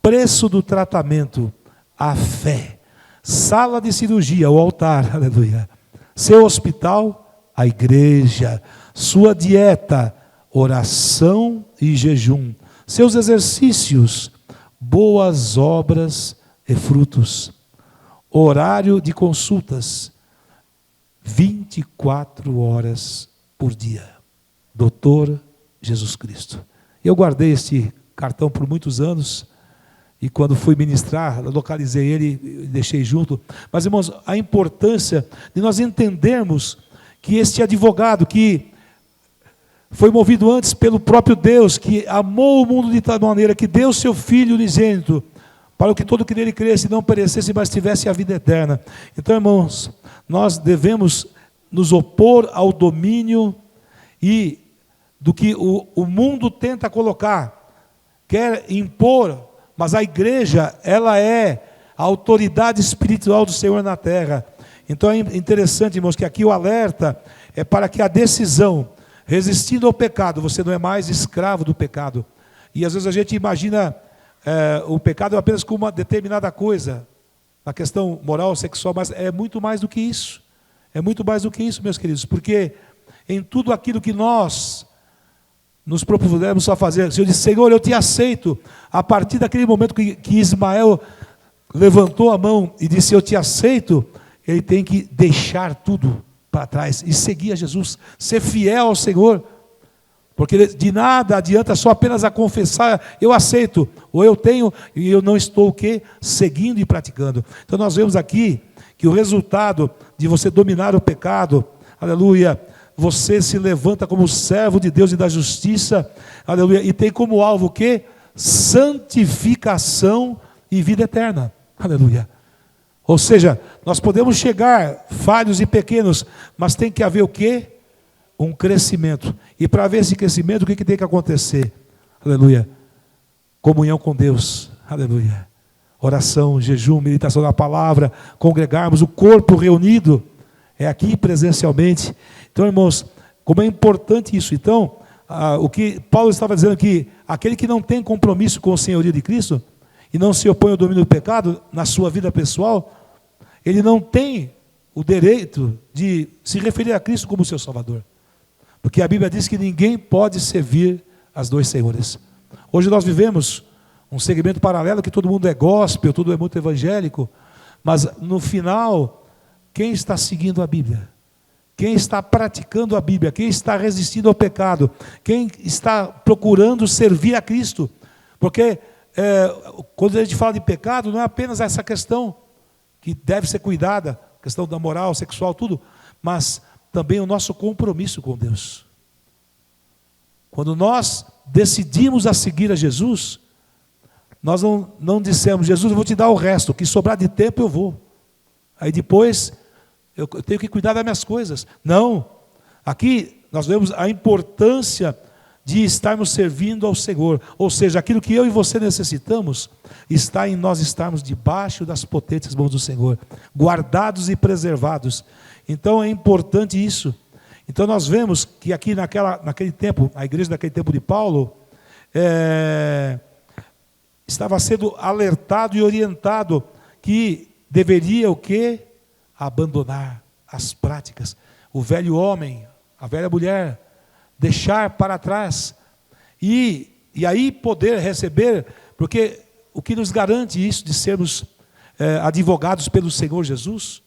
preço do tratamento, a fé, sala de cirurgia, o altar, aleluia, seu hospital, a igreja, sua dieta, oração e jejum, seus exercícios, boas obras e frutos, horário de consultas, 24 horas por dia, Doutor Jesus Cristo. Eu guardei este cartão por muitos anos, e quando fui ministrar, localizei ele e deixei junto. Mas, irmãos, a importância de nós entendermos que este advogado que foi movido antes pelo próprio Deus, que amou o mundo de tal maneira que deu seu Filho unigênito, para que todo que nele cresce não perecesse, mas tivesse a vida eterna. Então, irmãos, nós devemos nos opor ao domínio e do que o mundo tenta colocar, quer impor, mas a igreja, ela é a autoridade espiritual do Senhor na terra. Então é interessante, irmãos, que aqui o alerta é para que a decisão, resistindo ao pecado, você não é mais escravo do pecado. E às vezes a gente imagina o pecado apenas como uma determinada coisa, na questão moral, sexual, mas é muito mais do que isso. É muito mais do que isso, meus queridos, porque em tudo aquilo que nós nos propusemos a fazer, o Senhor disse: Senhor, eu te aceito. A partir daquele momento que Ismael levantou a mão e disse: eu te aceito, ele tem que deixar tudo para trás e seguir a Jesus, ser fiel ao Senhor, porque de nada adianta só apenas a confessar: eu aceito, ou eu tenho, e eu não estou o quê? Seguindo e praticando. Então nós vemos aqui que o resultado de você dominar o pecado, aleluia, você se levanta como servo de Deus e da justiça, aleluia, e tem como alvo o quê? Santificação e vida eterna, aleluia. Ou seja, nós podemos chegar falhos e pequenos, mas tem que haver o quê? Um crescimento. E para haver esse crescimento, o que tem que acontecer? Aleluia. Comunhão com Deus, aleluia. Oração, jejum, meditação da palavra, congregarmos, o corpo reunido, é aqui presencialmente. Então, irmãos, como é importante isso. Então, o que Paulo estava dizendo que aquele que não tem compromisso com o senhorio de Cristo e não se opõe ao domínio do pecado na sua vida pessoal, ele não tem o direito de se referir a Cristo como seu Salvador. Porque a Bíblia diz que ninguém pode servir aos dois senhores. Hoje nós vivemos um segmento paralelo que todo mundo é gospel, tudo é muito evangélico, mas no final, quem está seguindo a Bíblia? Quem está praticando a Bíblia? Quem está resistindo ao pecado? Quem está procurando servir a Cristo? Porque quando a gente fala de pecado, não é apenas essa questão que deve ser cuidada, questão da moral, sexual, tudo, mas também o nosso compromisso com Deus. Quando nós decidimos a seguir a Jesus, nós não dissemos: Jesus, eu vou te dar o resto, o que sobrar de tempo eu vou. Aí depois eu tenho que cuidar das minhas coisas. Não. Aqui nós vemos a importância de estarmos servindo ao Senhor. Ou seja, aquilo que eu e você necessitamos está em nós estarmos debaixo das potentes mãos do Senhor, guardados e preservados. Então é importante isso. Então nós vemos que aqui naquele tempo, a igreja daquele tempo de Paulo, estava sendo alertado e orientado que deveria o quê? Abandonar as práticas. O velho homem, a velha mulher, deixar para trás. E aí poder receber, porque o que nos garante isso de sermos advogados pelo Senhor Jesus,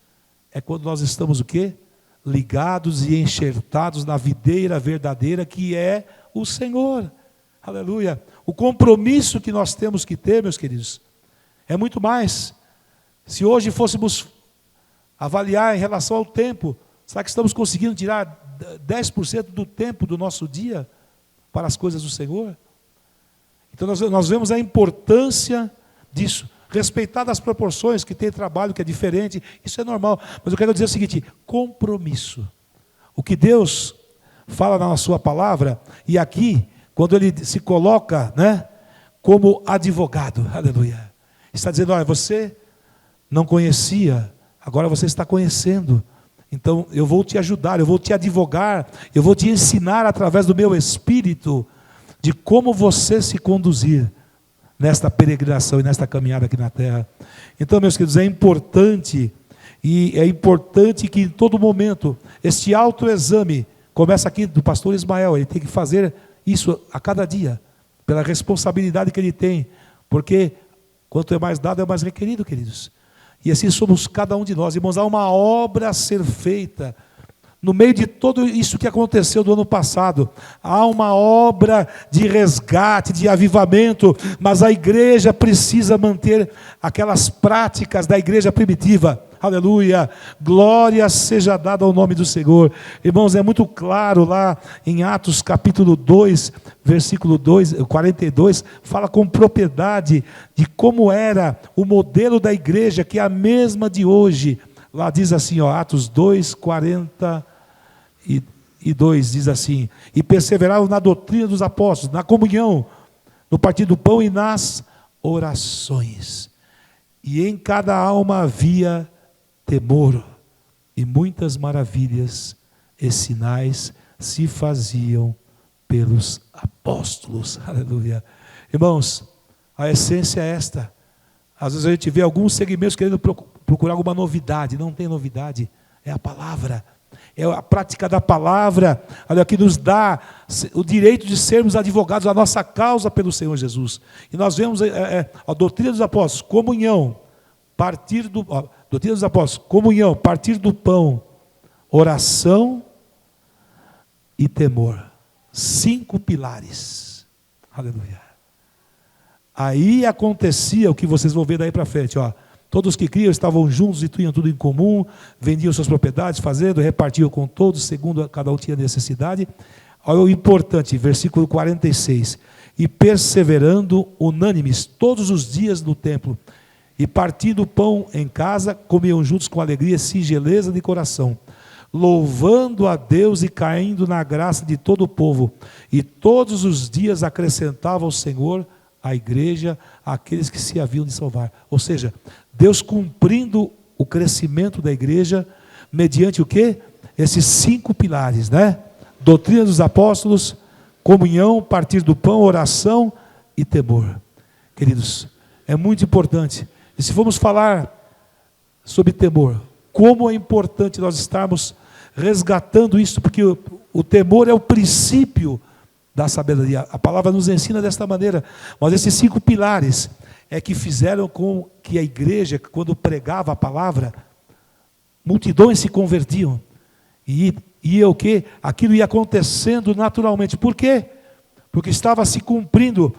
é quando nós estamos o quê? Ligados e enxertados na videira verdadeira que é o Senhor. Aleluia. O compromisso que nós temos que ter, meus queridos, é muito mais. Se hoje fôssemos avaliar em relação ao tempo, será que estamos conseguindo tirar 10% do tempo do nosso dia para as coisas do Senhor? Então nós vemos a importância disso. Respeitar as proporções, que tem trabalho que é diferente, isso é normal. Mas eu quero dizer o seguinte: compromisso. O que Deus fala na sua palavra, e aqui, quando Ele se coloca, como advogado, aleluia, está dizendo: olha, você não conhecia, agora você está conhecendo. Então eu vou te ajudar, eu vou te advogar, eu vou te ensinar através do meu Espírito de como você se conduzir nesta peregrinação e nesta caminhada aqui na terra. Então, meus queridos, é importante que em todo momento este autoexame começa aqui do pastor Ismael. Ele tem que fazer isso a cada dia, pela responsabilidade que ele tem, porque quanto é mais dado, é mais requerido, queridos. E assim somos cada um de nós. Irmãos, há uma obra a ser feita no meio de tudo isso que aconteceu do ano passado. Há uma obra de resgate, de avivamento, mas a igreja precisa manter aquelas práticas da igreja primitiva. Aleluia. Glória seja dada ao nome do Senhor. Irmãos, é muito claro lá em Atos capítulo 2, versículo 42, fala com propriedade de como era o modelo da igreja, que é a mesma de hoje. Lá diz assim, ó, Atos 2, 42, diz assim: e perseveravam na doutrina dos apóstolos, na comunhão, no partir do pão e nas orações. E em cada alma havia temor, e muitas maravilhas e sinais se faziam pelos apóstolos. Aleluia. Irmãos, a essência é esta. Às vezes a gente vê alguns segmentos querendo procurar alguma novidade. Não tem novidade, é a palavra. É a prática da palavra, olha, que nos dá o direito de sermos advogados da nossa causa pelo Senhor Jesus. E nós vemos a doutrina dos apóstolos, comunhão, doutrina dos apóstolos, comunhão, partir do pão, oração e temor. 5 pilares. Aleluia. Aí acontecia o que vocês vão ver daí para frente, ó. Todos que criam estavam juntos e tinham tudo em comum, vendiam suas propriedades, fazendo, repartiam com todos, segundo cada um tinha necessidade. Olha o importante, versículo 46. E perseverando unânimes todos os dias no templo, e partindo o pão em casa, comiam juntos com alegria e singeleza de coração, louvando a Deus e caindo na graça de todo o povo. E todos os dias acrescentava ao Senhor a igreja, aqueles que se haviam de salvar. Ou seja, Deus cumprindo o crescimento da igreja, mediante o quê? Esses 5 pilares, né? Doutrina dos apóstolos, comunhão, partir do pão, oração e temor. Queridos, é muito importante. E se formos falar sobre temor, como é importante nós estarmos resgatando isso, porque o temor é o princípio da sabedoria. A palavra nos ensina desta maneira. Mas esses 5 pilares é que fizeram com que a igreja, quando pregava a palavra, multidões se convertiam. E o quê? Aquilo ia acontecendo naturalmente. Por quê? Porque estava se cumprindo.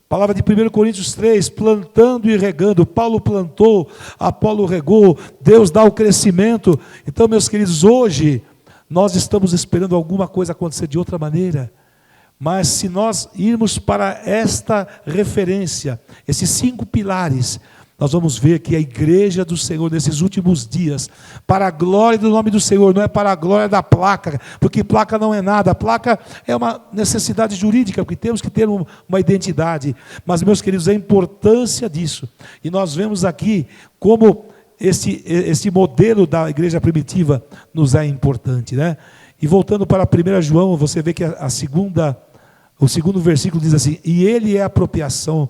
Palavra de 1 Coríntios 3, plantando e regando. Paulo plantou, Apolo regou, Deus dá o crescimento. Então, meus queridos, hoje nós estamos esperando alguma coisa acontecer de outra maneira. Mas se nós irmos para esta referência, esses 5 pilares, nós vamos ver que a igreja do Senhor nesses últimos dias, para a glória do nome do Senhor, não é para a glória da placa, porque placa não é nada, a placa é uma necessidade jurídica, porque temos que ter uma identidade. Mas, meus queridos, a importância disso, e nós vemos aqui como esse modelo da igreja primitiva nos é importante, né? E voltando para 1 João, você vê que o segundo versículo diz assim: e ele é a propiciação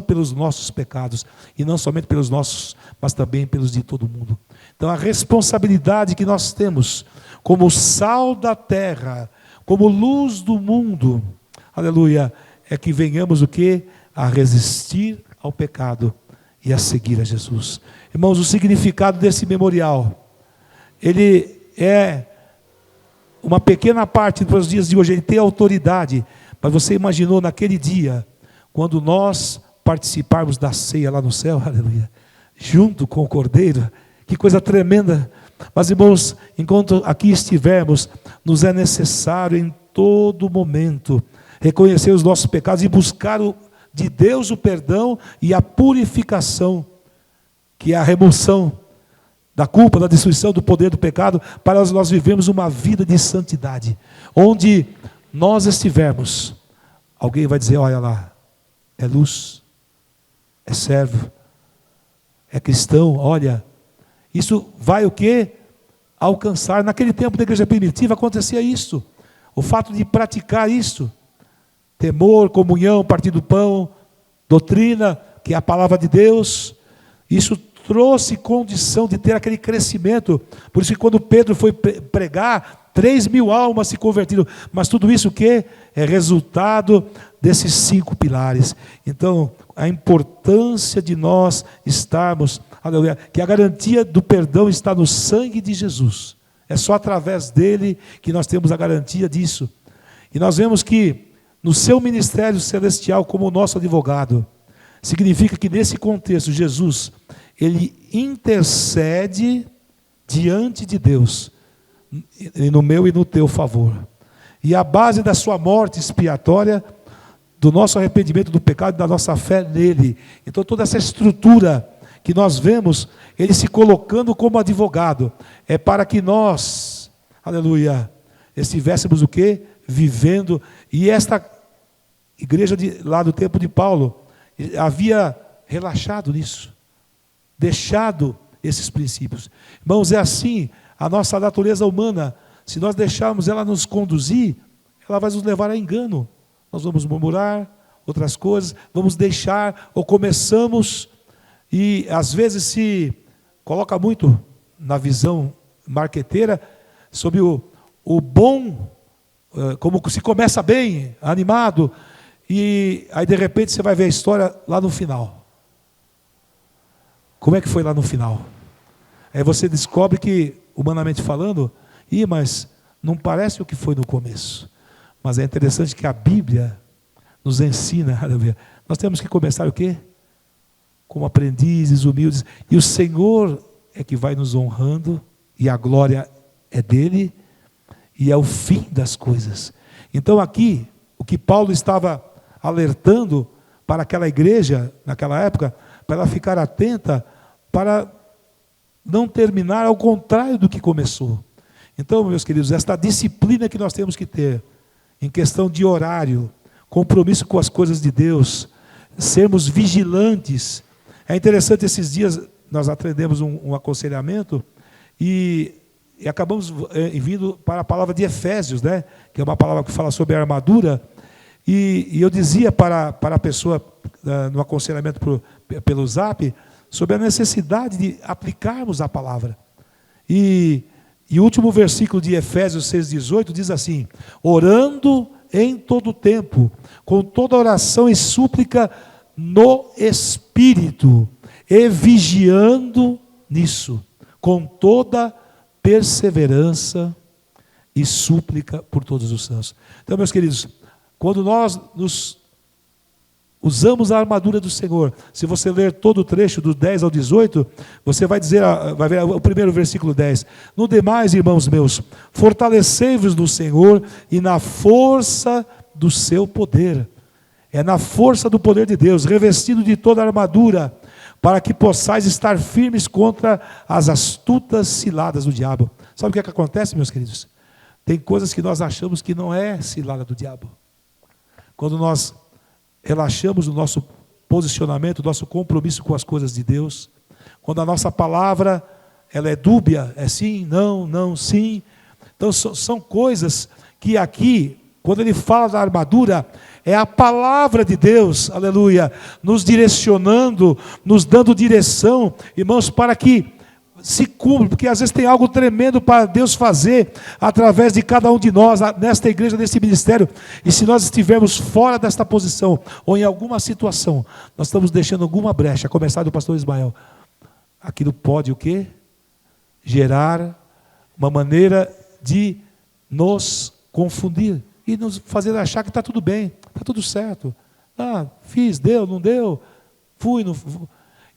pelos nossos pecados, e não somente pelos nossos, mas também pelos de todo mundo. Então a responsabilidade que nós temos, como sal da terra, como luz do mundo, aleluia, é que venhamos o quê? A resistir ao pecado e a seguir a Jesus. Irmãos, o significado desse memorial, ele é uma pequena parte para os dias de hoje, ele tem autoridade. Mas você imaginou naquele dia, quando nós participarmos da ceia lá no céu, aleluia, junto com o Cordeiro, que coisa tremenda. Mas, irmãos, enquanto aqui estivermos, nos é necessário em todo momento reconhecer os nossos pecados e buscar de Deus o perdão e a purificação, que é a remoção da culpa, da destruição, do poder do pecado, para nós vivermos uma vida de santidade. Onde nós estivermos, alguém vai dizer: olha lá, é luz, é servo, é cristão, olha. Isso vai o quê? Alcançar. Naquele tempo da igreja primitiva acontecia isso. O fato de praticar isso. Temor, comunhão, partir do pão, doutrina, que é a palavra de Deus. Isso trouxe condição de ter aquele crescimento. Por isso que quando Pedro foi pregar, 3.000 almas se convertiram. Mas tudo isso o quê? É resultado desses 5 pilares. Então, a importância de nós estarmos, aleluia, que a garantia do perdão está no sangue de Jesus. É só através dele que nós temos a garantia disso. E nós vemos que no seu ministério celestial como o nosso advogado, significa que nesse contexto Jesus, ele intercede diante de Deus, no meu e no teu favor. E a base da sua morte expiatória, do nosso arrependimento do pecado e da nossa fé nele. Então toda essa estrutura que nós vemos, ele se colocando como advogado, é para que nós, aleluia, estivéssemos o quê? Vivendo. E esta igreja lá do tempo de Paulo havia relaxado nisso, deixado esses princípios. Irmãos, é assim a nossa natureza humana. Se nós deixarmos ela nos conduzir, ela vai nos levar a engano. Nós vamos murmurar outras coisas, vamos deixar, ou começamos, e às vezes se coloca muito na visão marqueteira sobre o bom, como se começa bem, animado, e aí de repente você vai ver a história lá no final. Como é que foi lá no final? Aí você descobre que, humanamente falando, mas não parece o que foi no começo. Mas é interessante que a Bíblia nos ensina, aleluia. Nós temos que começar o quê? Como aprendizes humildes. E o Senhor é que vai nos honrando, e a glória é dele, e é o fim das coisas. Então aqui, o que Paulo estava alertando para aquela igreja, naquela época, para ela ficar atenta, para não terminar ao contrário do que começou. Então, meus queridos, esta disciplina que nós temos que ter, em questão de horário, compromisso com as coisas de Deus, sermos vigilantes. É interessante, esses dias nós atendemos um aconselhamento e acabamos vindo para a palavra de Efésios, né? Que é uma palavra que fala sobre a armadura, e eu dizia para a pessoa no aconselhamento pelo Zap, sobre a necessidade de aplicarmos a palavra. E o último versículo de Efésios 6,18 diz assim: orando em todo tempo, com toda oração e súplica no Espírito, e vigiando nisso, com toda perseverança e súplica por todos os santos. Então, meus queridos, quando nós usamos a armadura do Senhor, se você ler todo o trecho do 10 ao 18, você vai ver o primeiro versículo 10. No demais, irmãos meus, fortalecei-vos no Senhor e na força do seu poder. É na força do poder de Deus, revestido de toda a armadura, para que possais estar firmes contra as astutas ciladas do diabo. Sabe o que acontece, meus queridos? Tem coisas que nós achamos que não é cilada do diabo. Quando nós relaxamos o nosso posicionamento, o nosso compromisso com as coisas de Deus, quando a nossa palavra ela é dúbia, é sim, não, não, sim. Então são coisas que aqui, quando ele fala da armadura, é a palavra de Deus, aleluia, nos direcionando, nos dando direção, irmãos, para que se cumpra, porque às vezes tem algo tremendo para Deus fazer através de cada um de nós, nesta igreja, nesse ministério, e se nós estivermos fora desta posição, ou em alguma situação, nós estamos deixando alguma brecha, a começar do pastor Ismael, aquilo pode o quê? Gerar uma maneira de nos confundir, e nos fazer achar que está tudo bem, está tudo certo, fiz, deu, não deu, fui, não fui.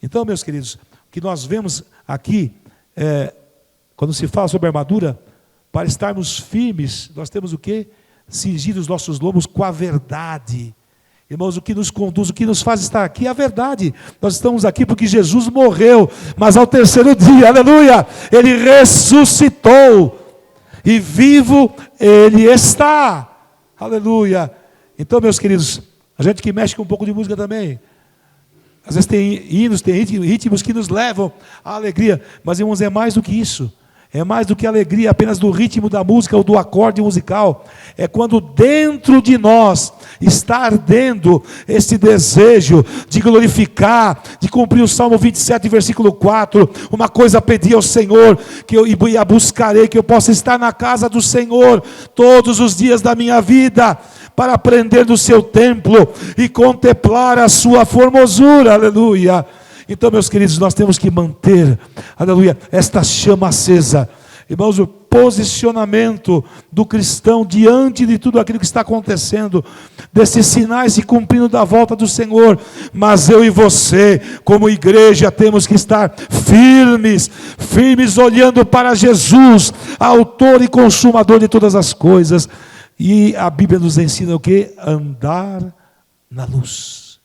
Então, meus queridos, o que nós vemos aqui, quando se fala sobre armadura, para estarmos firmes, nós temos o quê? Cingir os nossos lombos com a verdade. Irmãos, o que nos conduz, o que nos faz estar aqui é a verdade. Nós estamos aqui porque Jesus morreu, mas ao terceiro dia, aleluia, Ele ressuscitou, e vivo Ele está, aleluia. Então, meus queridos, a gente que mexe com um pouco de música também, às vezes tem hinos, tem ritmos que nos levam à alegria. Mas, irmãos, é mais do que isso. É mais do que a alegria apenas do ritmo da música ou do acorde musical. É quando dentro de nós está ardendo esse desejo de glorificar, de cumprir o Salmo 27, versículo 4. Uma coisa pedi ao Senhor, que eu a buscarei, que eu possa estar na casa do Senhor todos os dias da minha vida, para aprender do seu templo e contemplar a sua formosura, aleluia. Então, meus queridos, nós temos que manter, aleluia, esta chama acesa. Irmãos, o posicionamento do cristão diante de tudo aquilo que está acontecendo, desses sinais se cumprindo da volta do Senhor. Mas eu e você, como igreja, temos que estar firmes, olhando para Jesus, autor e consumador de todas as coisas. E a Bíblia nos ensina o quê? Andar na luz.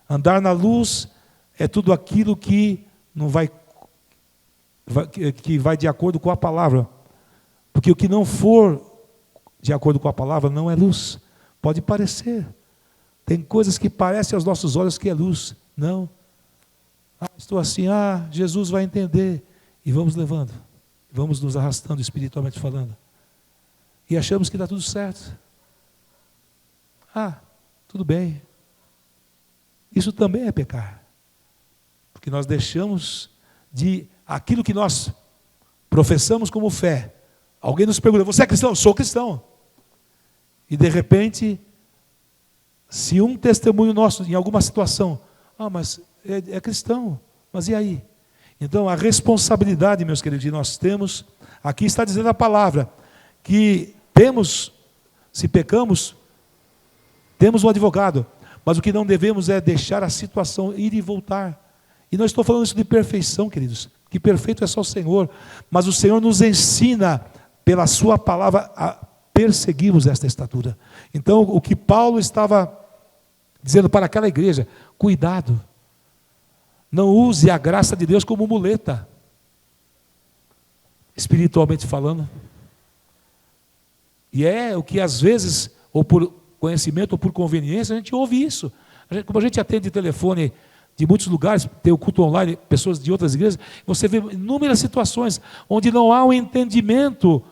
Andar na luz é tudo aquilo que não vai de acordo com a palavra. Porque o que não for de acordo com a palavra não é luz. Pode parecer. Tem coisas que parecem aos nossos olhos que é luz. Não. Estou assim, Jesus vai entender. E vamos levando. Vamos nos arrastando espiritualmente falando. E achamos que está tudo certo. Tudo bem. Isso também é pecar. Porque nós deixamos de aquilo que nós professamos como fé. Alguém nos pergunta, você é cristão? Eu sou cristão. E de repente, se um testemunho nosso em alguma situação, mas é cristão, mas e aí? Então a responsabilidade, meus queridos, que nós temos, aqui está dizendo a palavra, que temos, se pecamos, temos um advogado, mas o que não devemos é deixar a situação ir e voltar. E não estou falando isso de perfeição, queridos, que perfeito é só o Senhor, mas o Senhor nos ensina, pela sua palavra, a perseguirmos esta estatura. Então, o que Paulo estava dizendo para aquela igreja, cuidado, não use a graça de Deus como muleta, espiritualmente falando. E é o que às vezes, ou por conhecimento ou por conveniência, a gente ouve isso. Como a gente atende telefone de muitos lugares, tem o culto online, pessoas de outras igrejas, você vê inúmeras situações onde não há um entendimento,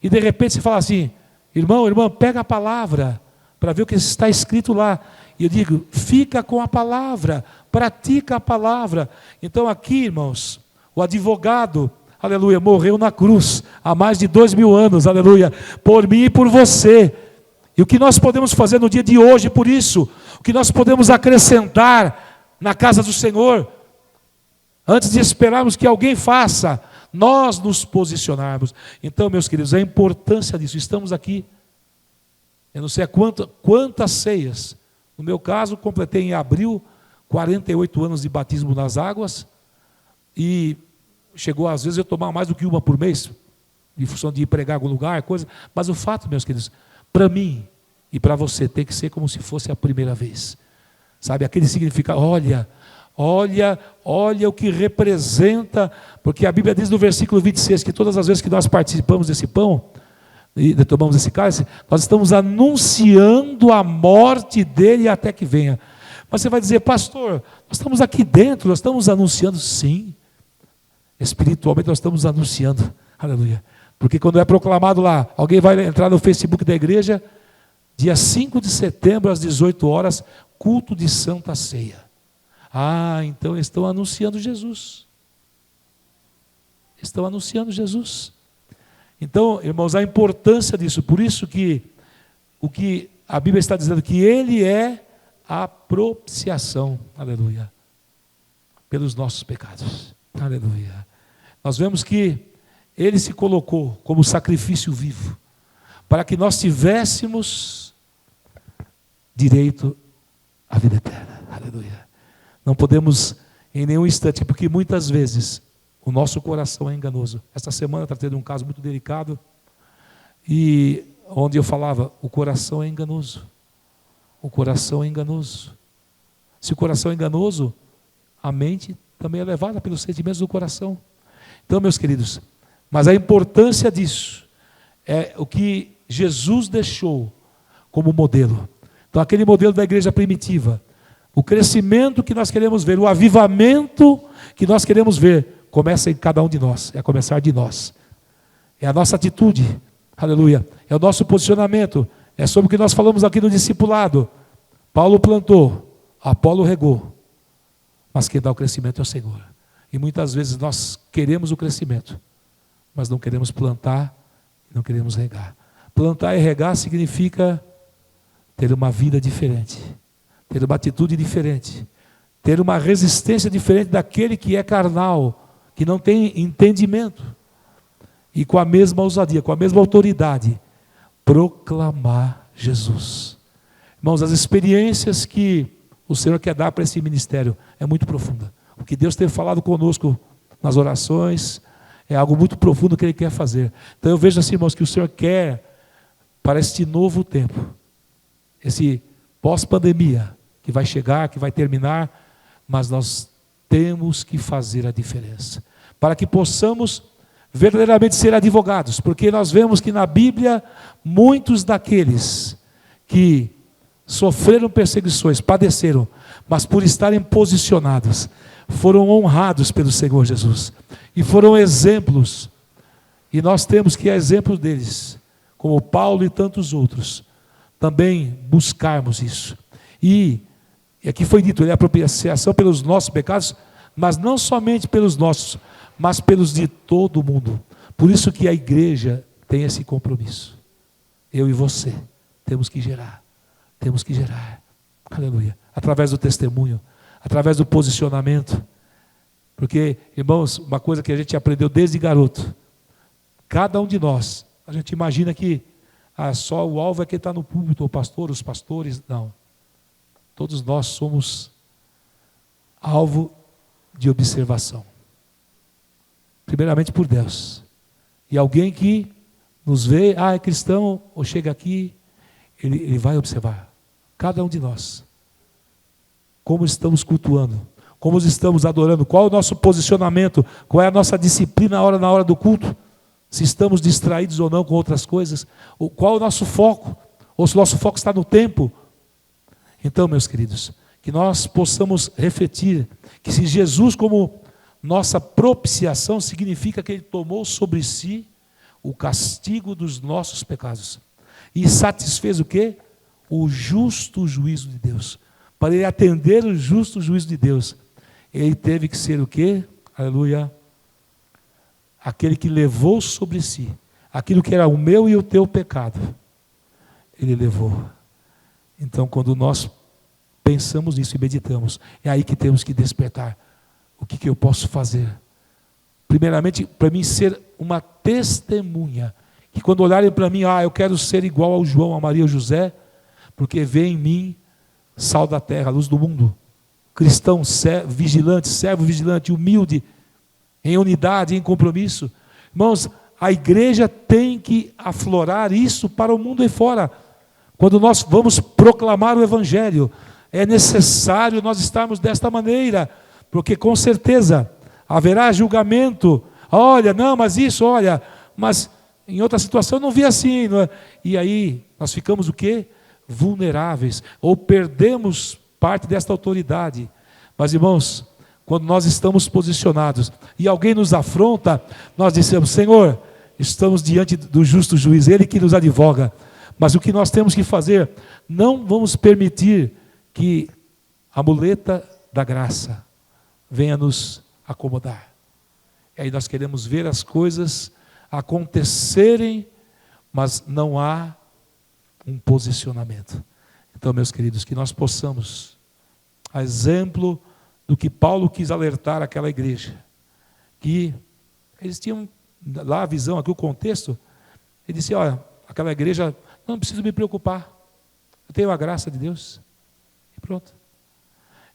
e de repente você fala assim, irmão, irmã, pega a palavra, para ver o que está escrito lá. E eu digo, fica com a palavra, pratica a palavra. Então aqui, irmãos, o advogado, aleluia, morreu na cruz, há mais de 2000 anos, aleluia, por mim e por você. E o que nós podemos fazer no dia de hoje, por isso, o que nós podemos acrescentar na casa do Senhor, antes de esperarmos que alguém faça, nós nos posicionarmos. Então, meus queridos, a importância disso, estamos aqui, eu não sei quantas ceias, no meu caso, completei em abril 48 anos de batismo nas águas, e chegou às vezes eu tomar mais do que uma por mês, em função de ir pregar em algum lugar, coisa, mas o fato, meus queridos, para mim e para você tem que ser como se fosse a primeira vez. Sabe, aquele significado, olha o que representa, porque a Bíblia diz no versículo 26, que todas as vezes que nós participamos desse pão, e tomamos esse cálice, nós estamos anunciando a morte dele até que venha. Mas você vai dizer, pastor, nós estamos aqui dentro, nós estamos anunciando, sim, espiritualmente nós estamos anunciando, aleluia, porque quando é proclamado lá, alguém vai entrar no Facebook da igreja, dia 5 de setembro às 18 horas, culto de Santa Ceia. Então estão anunciando Jesus. Estão anunciando Jesus. Então, irmãos, a importância disso, por isso que o que a Bíblia está dizendo, que Ele é a propiciação, aleluia, pelos nossos pecados, aleluia. Nós vemos que Ele se colocou como sacrifício vivo, para que nós tivéssemos direito à vida eterna, aleluia. Não podemos em nenhum instante, porque muitas vezes o nosso coração é enganoso. Esta semana está tendo um caso muito delicado, e onde eu falava, o coração é enganoso. O coração é enganoso. Se o coração é enganoso, a mente também é levada pelos sentimentos do coração. Então, meus queridos, mas a importância disso é o que Jesus deixou como modelo. Então, aquele modelo da igreja primitiva, o crescimento que nós queremos ver, o avivamento que nós queremos ver, começa em cada um de nós, é a começar de nós. É a nossa atitude, aleluia, é o nosso posicionamento, é sobre o que nós falamos aqui no discipulado. Paulo plantou, Apolo regou, mas quem dá o crescimento é o Senhor. E muitas vezes nós queremos o crescimento, mas não queremos plantar, não queremos regar. Plantar e regar significa ter uma vida diferente, ter uma atitude diferente, ter uma resistência diferente daquele que é carnal, que não tem entendimento. e com a mesma ousadia, com a mesma autoridade, proclamar Jesus. Irmãos, as experiências que o Senhor quer dar para esse ministério é muito profunda. O que Deus tem falado conosco nas orações é algo muito profundo que Ele quer fazer. Então eu vejo assim, irmãos, que o Senhor quer para este novo tempo, esse pós-pandemia que vai chegar, que vai terminar, mas nós temos que fazer a diferença, para que possamos verdadeiramente ser advogados, porque nós vemos que na Bíblia, muitos daqueles que sofreram perseguições, padeceram, mas por estarem posicionados, foram honrados pelo Senhor Jesus, e foram exemplos, e nós temos que exemplos deles, como Paulo e tantos outros, também buscarmos isso. E aqui foi dito, a propiciação pelos nossos pecados, mas não somente pelos nossos, mas pelos de todo o mundo. Por isso que a igreja tem esse compromisso. Eu e você temos que gerar, aleluia, através do testemunho, através do posicionamento. Porque, irmãos, uma coisa que a gente aprendeu desde garoto, cada um de nós, a gente imagina que só o alvo é quem está no púlpito, o pastor, os pastores, não. Todos nós somos alvo de observação. Primeiramente por Deus. E alguém que nos vê, é cristão, ou chega aqui, ele vai observar. Cada um de nós. Como estamos cultuando, como estamos adorando, qual é o nosso posicionamento, qual é a nossa disciplina na hora do culto, se estamos distraídos ou não com outras coisas, qual é o nosso foco, ou se o nosso foco está no tempo. Então, meus queridos, que nós possamos refletir que se Jesus como nossa propiciação significa que Ele tomou sobre si o castigo dos nossos pecados e satisfez o quê? O justo juízo de Deus. Para Ele atender o justo juízo de Deus, Ele teve que ser o quê? Aleluia. Aquele que levou sobre si aquilo que era o meu e o teu pecado, Ele levou. Então, quando nós pensamos nisso e meditamos, é aí que temos que despertar. O que eu posso fazer? Primeiramente, para mim ser uma testemunha, que quando olharem para mim, eu quero ser igual ao João, a Maria, ao José, porque vê em mim sal da terra, luz do mundo, cristão vigilante, servo vigilante, humilde, em unidade, em compromisso. Irmãos, a igreja tem que aflorar isso para o mundo aí fora. Quando nós vamos proclamar o Evangelho, é necessário nós estarmos desta maneira, porque com certeza haverá julgamento. Olha, não, mas isso, olha, mas em outra situação eu não vi assim. Não é? E aí nós ficamos o quê? Vulneráveis, ou perdemos parte desta autoridade. Mas irmãos, quando nós estamos posicionados e alguém nos afronta, nós dizemos, Senhor, estamos diante do justo juiz, Ele que nos advoga. Mas o que nós temos que fazer, não vamos permitir que a muleta da graça venha nos acomodar. E aí nós queremos ver as coisas acontecerem, mas não há um posicionamento. Então, meus queridos, que nós possamos, a exemplo do que Paulo quis alertar aquela igreja, que eles tinham lá a visão, aqui o contexto, ele disse, olha, aquela igreja, não preciso me preocupar, eu tenho a graça de Deus, e pronto.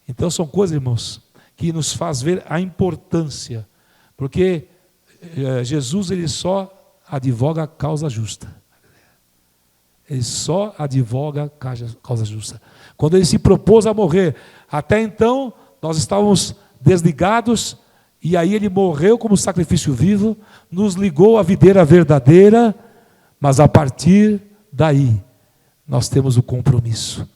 Então são coisas, irmãos, que nos faz ver a importância, porque Jesus, ele só advoga a causa justa. Ele só advoga a causa justa. Quando ele se propôs a morrer, até então nós estávamos desligados, e aí ele morreu como sacrifício vivo, nos ligou à videira verdadeira, mas a partir daí nós temos o compromisso,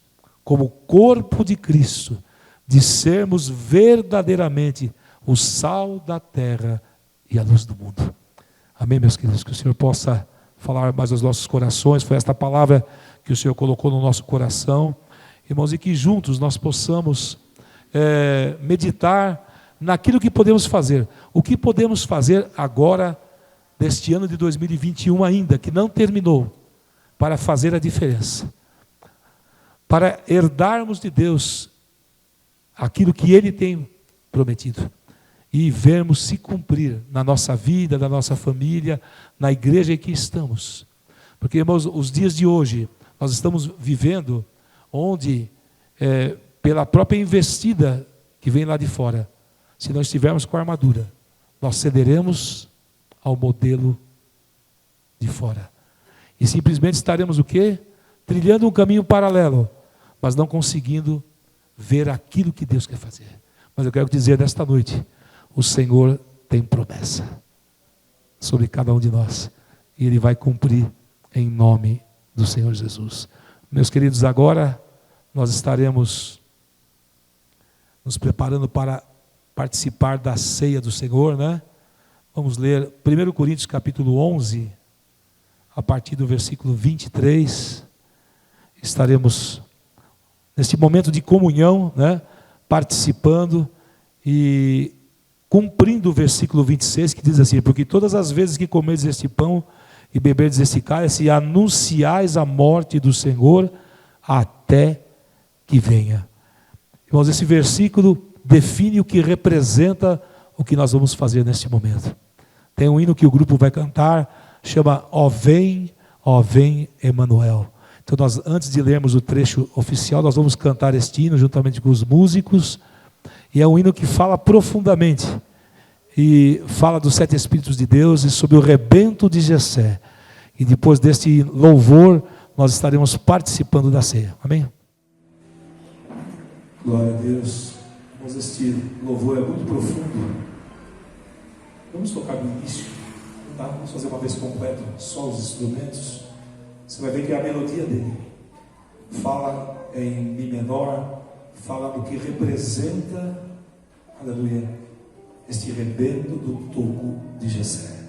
como corpo de Cristo, de sermos verdadeiramente o sal da terra e a luz do mundo. Amém, meus queridos? Que o Senhor possa falar mais aos nossos corações. Foi esta palavra que o Senhor colocou no nosso coração, irmãos, e que juntos nós possamos meditar naquilo que podemos fazer. O que podemos fazer agora, deste ano de 2021 ainda, que não terminou, para fazer a diferença, para herdarmos de Deus aquilo que Ele tem prometido. e vermos se cumprir na nossa vida, na nossa família, na igreja em que estamos. Porque, irmãos, os dias de hoje, nós estamos vivendo onde, pela própria investida que vem lá de fora, se nós estivermos com a armadura, nós cederemos ao modelo de fora. E simplesmente estaremos o quê? Trilhando um caminho paralelo, mas não conseguindo ver aquilo que Deus quer fazer. Mas eu quero dizer nesta noite, o Senhor tem promessa sobre cada um de nós, e Ele vai cumprir em nome do Senhor Jesus. Meus queridos, agora nós estaremos nos preparando para participar da ceia do Senhor, né? Vamos ler 1 Coríntios capítulo 11, a partir do versículo 23. Estaremos neste momento de comunhão, né? Participando e cumprindo o versículo 26, que diz assim: porque todas as vezes que comerdes este pão e beberdes este cálice, anunciais a morte do Senhor até que venha. Irmãos, esse versículo define o que representa o que nós vamos fazer neste momento. Tem um hino que o grupo vai cantar, chama Ó vem Emanuel. Então nós, antes de lermos o trecho oficial, nós vamos cantar este hino juntamente com os músicos, e é um hino que fala profundamente, e fala dos 7 Espíritos de Deus e sobre o rebento de Jessé. E depois deste louvor, nós estaremos participando da ceia. Amém? Glória a Deus. Mas este louvor é muito profundo. Vamos tocar no início, tá? Vamos fazer uma vez completa, só os instrumentos. Você vai ver que é a melodia dele fala em Mi menor, fala do que representa, aleluia, este rebento do toco de Jessé.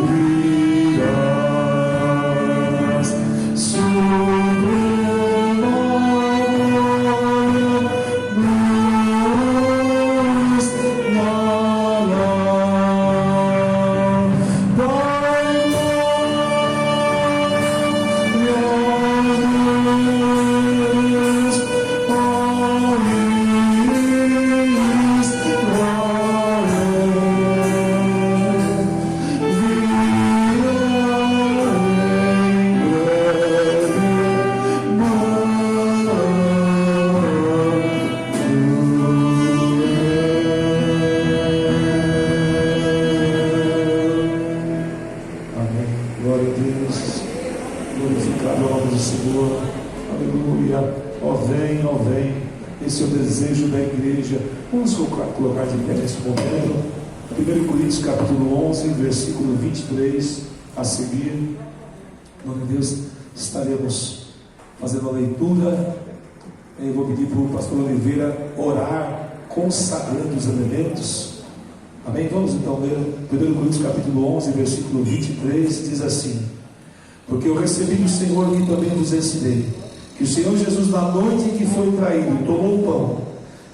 virás sobre nós, colocar de pé nesse momento. 1 Coríntios capítulo 11, versículo 23 a seguir. Em nome de Deus, estaremos fazendo a leitura. Eu vou pedir para o pastor Oliveira orar, consagrando os elementos. Amém? Vamos então ler 1 Coríntios capítulo 11, versículo 23, diz assim: porque eu recebi do Senhor que também vos ensinei, que o Senhor Jesus, na noite em que foi traído, tomou o pão,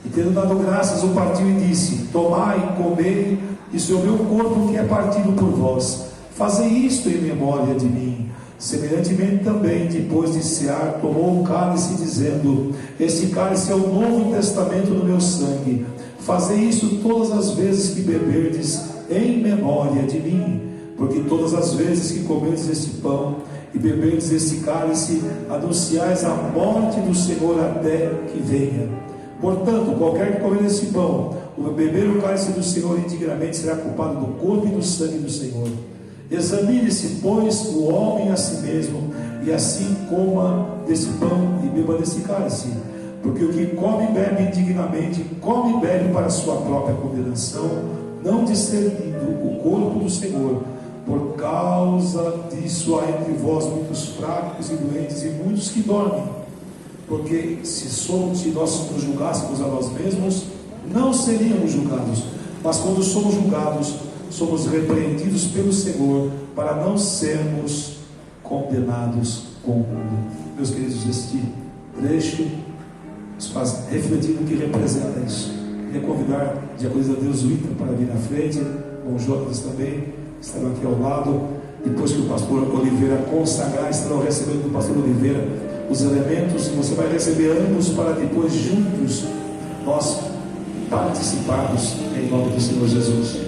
e tendo dado graças, o partiu e disse: tomai, comei, isso é o meu corpo que é partido por vós, fazei isto em memória de mim. Semelhantemente também, depois de cear, tomou o cálice, dizendo: este cálice é o novo testamento no meu sangue, fazei isso todas as vezes que beberdes em memória de mim. Porque todas as vezes que comerdes este pão e beberdes este cálice, anunciais a morte do Senhor até que venha. Portanto, qualquer que comer esse pão ou beber o cálice do Senhor indignamente será culpado do corpo e do sangue do Senhor. Examine-se, pois, o homem a si mesmo, e assim coma desse pão e beba desse cálice. Porque o que come e bebe indignamente, come e bebe para a sua própria condenação, não discernindo o corpo do Senhor. Por causa disso há entre vós muitos fracos e doentes e muitos que dormem. Porque se nós nos julgássemos a nós mesmos, não seríamos julgados. Mas quando somos julgados, somos repreendidos pelo Senhor, para não sermos condenados com o mundo. Meus queridos, este trecho nos faz refletir no que representa isso. Queria convidar, de acordo a Deus, o Ita para vir na frente, com o Jonas também, estarão aqui ao lado. Depois que o pastor Oliveira consagrar, estarão recebendo do pastor Oliveira os elementos, e você vai receber ambos para depois juntos nós participarmos em nome do Senhor Jesus.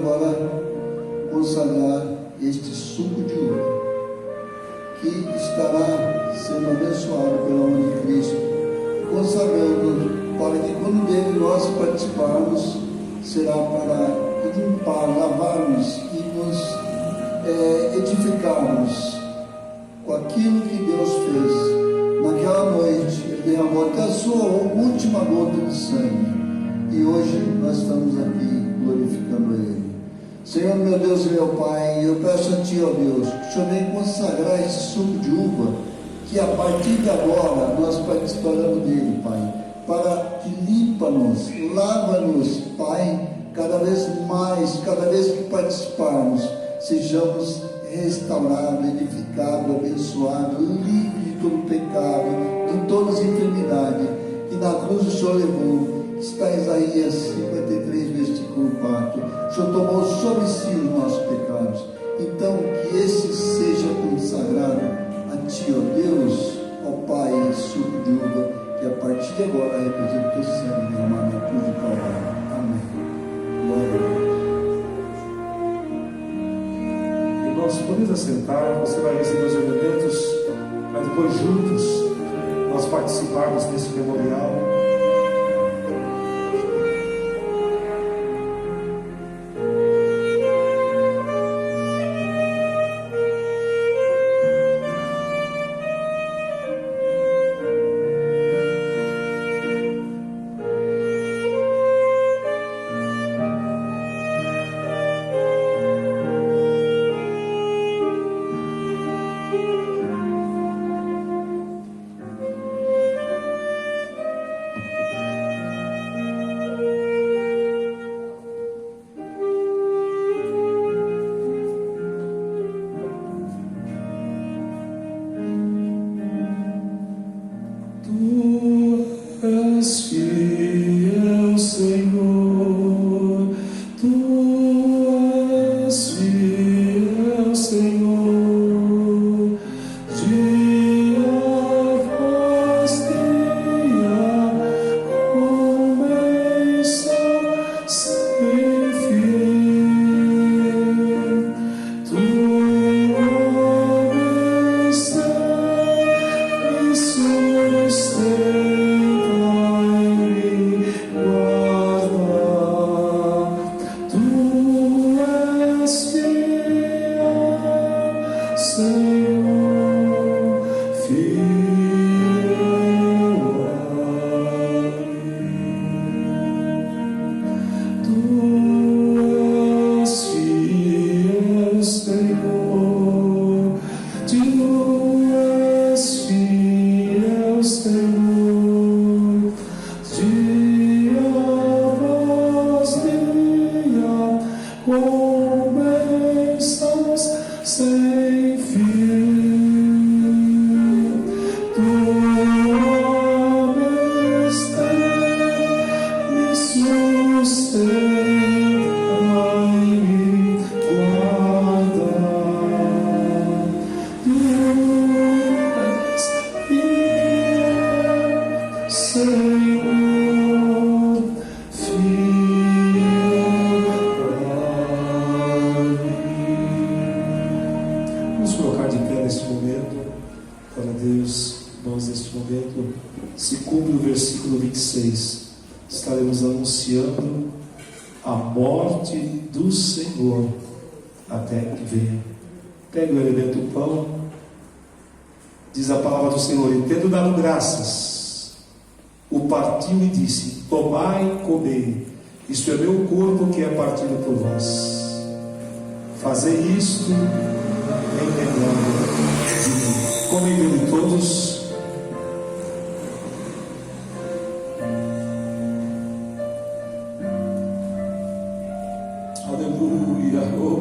agora consagrar este suco de uva, que estará sendo abençoado pela mão de Cristo, consagrando para que quando dele nós participarmos, será para limpar, lavarmos e nos edificarmos com aquilo que Deus fez. Naquela noite, Ele derramou até a sua última gota de sangue, e hoje nós estamos aqui glorificando Ele. Senhor, meu Deus e meu Pai, eu peço a Ti, ó Deus, que o Senhor venha consagrar esse suco de uva, que a partir de agora nós participaremos dele, Pai, para que limpa-nos, lava-nos, Pai, cada vez mais, cada vez que participarmos, sejamos restaurados, edificados, abençoados, livres de todo pecado, de todas as enfermidades, que na cruz o Senhor levou. Está em Isaías 53, versículo 4. O Senhor tomou sobre si os nossos pecados. Então, que esse seja consagrado a Ti, ó Deus, ó Pai, suco de uva, que a partir de agora representa o Teu sangue derramado na cruz do Calvário. Amém. Glória a Deus. E nós podemos assentar, você vai receber os elementos, para depois juntos nós participarmos desse memorial. Estaremos anunciando a morte do Senhor até que venha. Pegue o elemento pão. Diz a palavra do Senhor: e tendo dado graças, o partiu e disse: tomai e comei, isto é meu corpo que é partido por vós. Fazei isto em memória de mim. Comei dele todos.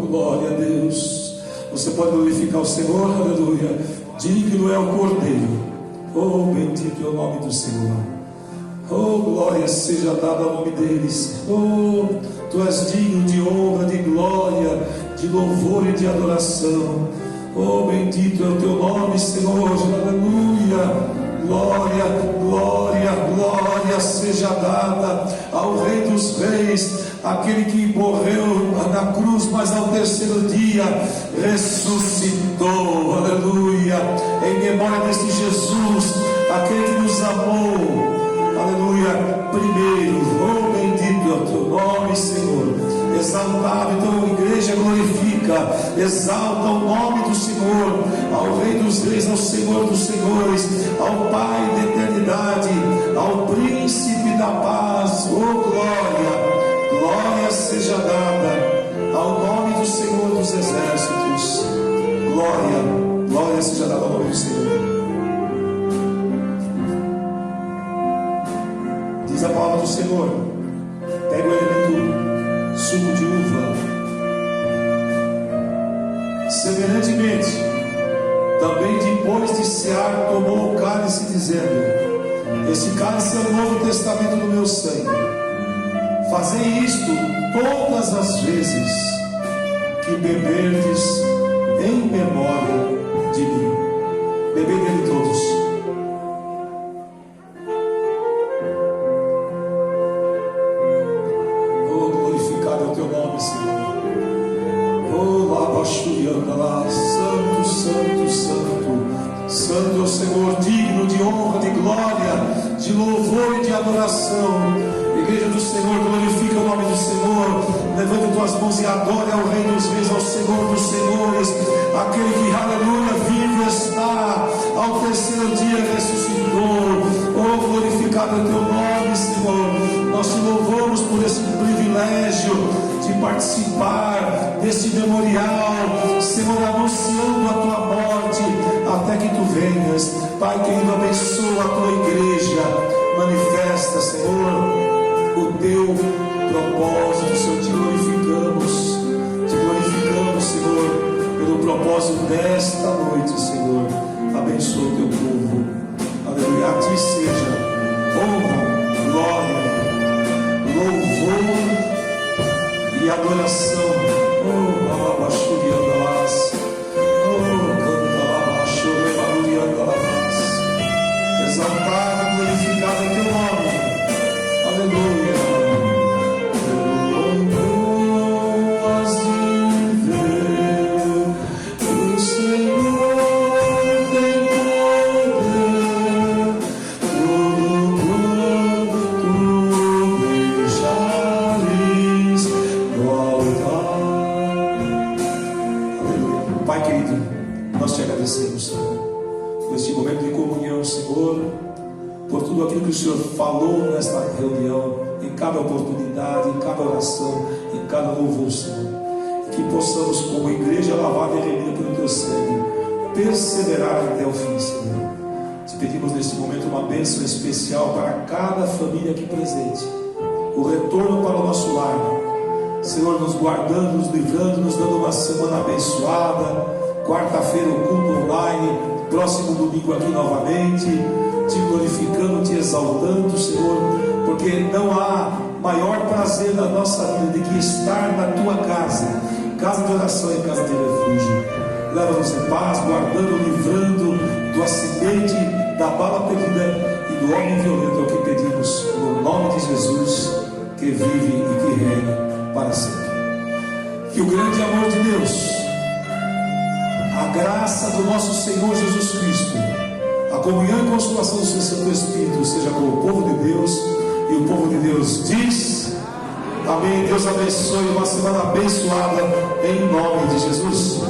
Glória a Deus. Você pode glorificar o Senhor, aleluia. Digno é o Cordeiro. Oh, bendito é o nome do Senhor. Oh, glória seja dada ao nome deles. Oh, Tu és digno de honra, de glória, de louvor e de adoração. Oh, bendito é o Teu nome, Senhor, aleluia. Glória, glória, glória seja dada ao Rei dos Reis, aquele que morreu na cruz, mas ao terceiro dia ressuscitou, aleluia, em memória deste Jesus, aquele que nos amou, aleluia, primeiro. Oh, bendito é o teu nome, Senhor, exaltado. Então, igreja, glorifica, exalta o nome do Senhor, ao Rei dos Reis, ao Senhor dos Senhores, ao Pai da eternidade, ao Príncipe da paz. Oh, glória, glória seja dada ao nome do Senhor dos exércitos. Glória, glória seja dada ao nome do Senhor. Diz a palavra do Senhor: pega o elemento suco de uva. Semelhantemente, também depois de cear, tomou o cálice, dizendo: este cálice é o novo testamento do meu sangue. Fazei isto todas as vezes que beberdes em memória de mim. Bebei dele todos. Oh, glorificado é o teu nome, Senhor. Oh, labachurianda lá, santo, santo, santo. Santo é o Senhor, digno de honra, de glória, de louvor e de adoração. Igreja do Senhor, glorifica o nome do Senhor. Levante tuas mãos e adore ao Rei dos Reis, ao Senhor dos Senhores, aquele que, aleluia, vivo está, ao terceiro dia ressuscitou. Oh, glorificado é o teu nome, Senhor. Nós te louvamos por esse privilégio de participar deste memorial, Senhor, anunciando a tua morte até que tu venhas. Pai querido, abençoa a tua igreja, manifesta, Senhor, o teu propósito. Senhor, te glorificamos, Senhor, pelo propósito desta noite, Senhor. Abençoa o teu povo, aleluia. A ti seja honra, glória, louvor e adoração. Oh, alabachurianda las, oh, canta alabachore barurianda las. Exaltado, glorificado é teu nome, aleluia. Pai querido, nós te agradecemos, Senhor, por este momento de comunhão, Senhor, por tudo aquilo que o Senhor falou nesta reunião, em cada oportunidade, em cada oração, em cada louvor, Senhor. Que possamos, como igreja lavada e remida pelo teu sangue, perseverar até o fim, Senhor. Te pedimos neste momento uma bênção especial para cada família aqui presente, o retorno para o nosso lar, Senhor, nos guardando, nos livrando, nos dando uma semana abençoada. Quarta-feira o culto online, próximo domingo aqui novamente, te glorificando, te exaltando, Senhor, porque não há maior prazer na nossa vida do que estar na tua casa, casa de oração e casa de refúgio. Leva-nos em paz, guardando, livrando do acidente, da bala perdida e do homem violento. É o que pedimos no nome de Jesus, que vive e que reina para sempre. Que o grande amor de Deus, a graça do nosso Senhor Jesus Cristo, a comunhão e consolação do seu Santo Espírito seja com o povo de Deus, e o povo de Deus diz amém. Deus abençoe, uma semana abençoada em nome de Jesus.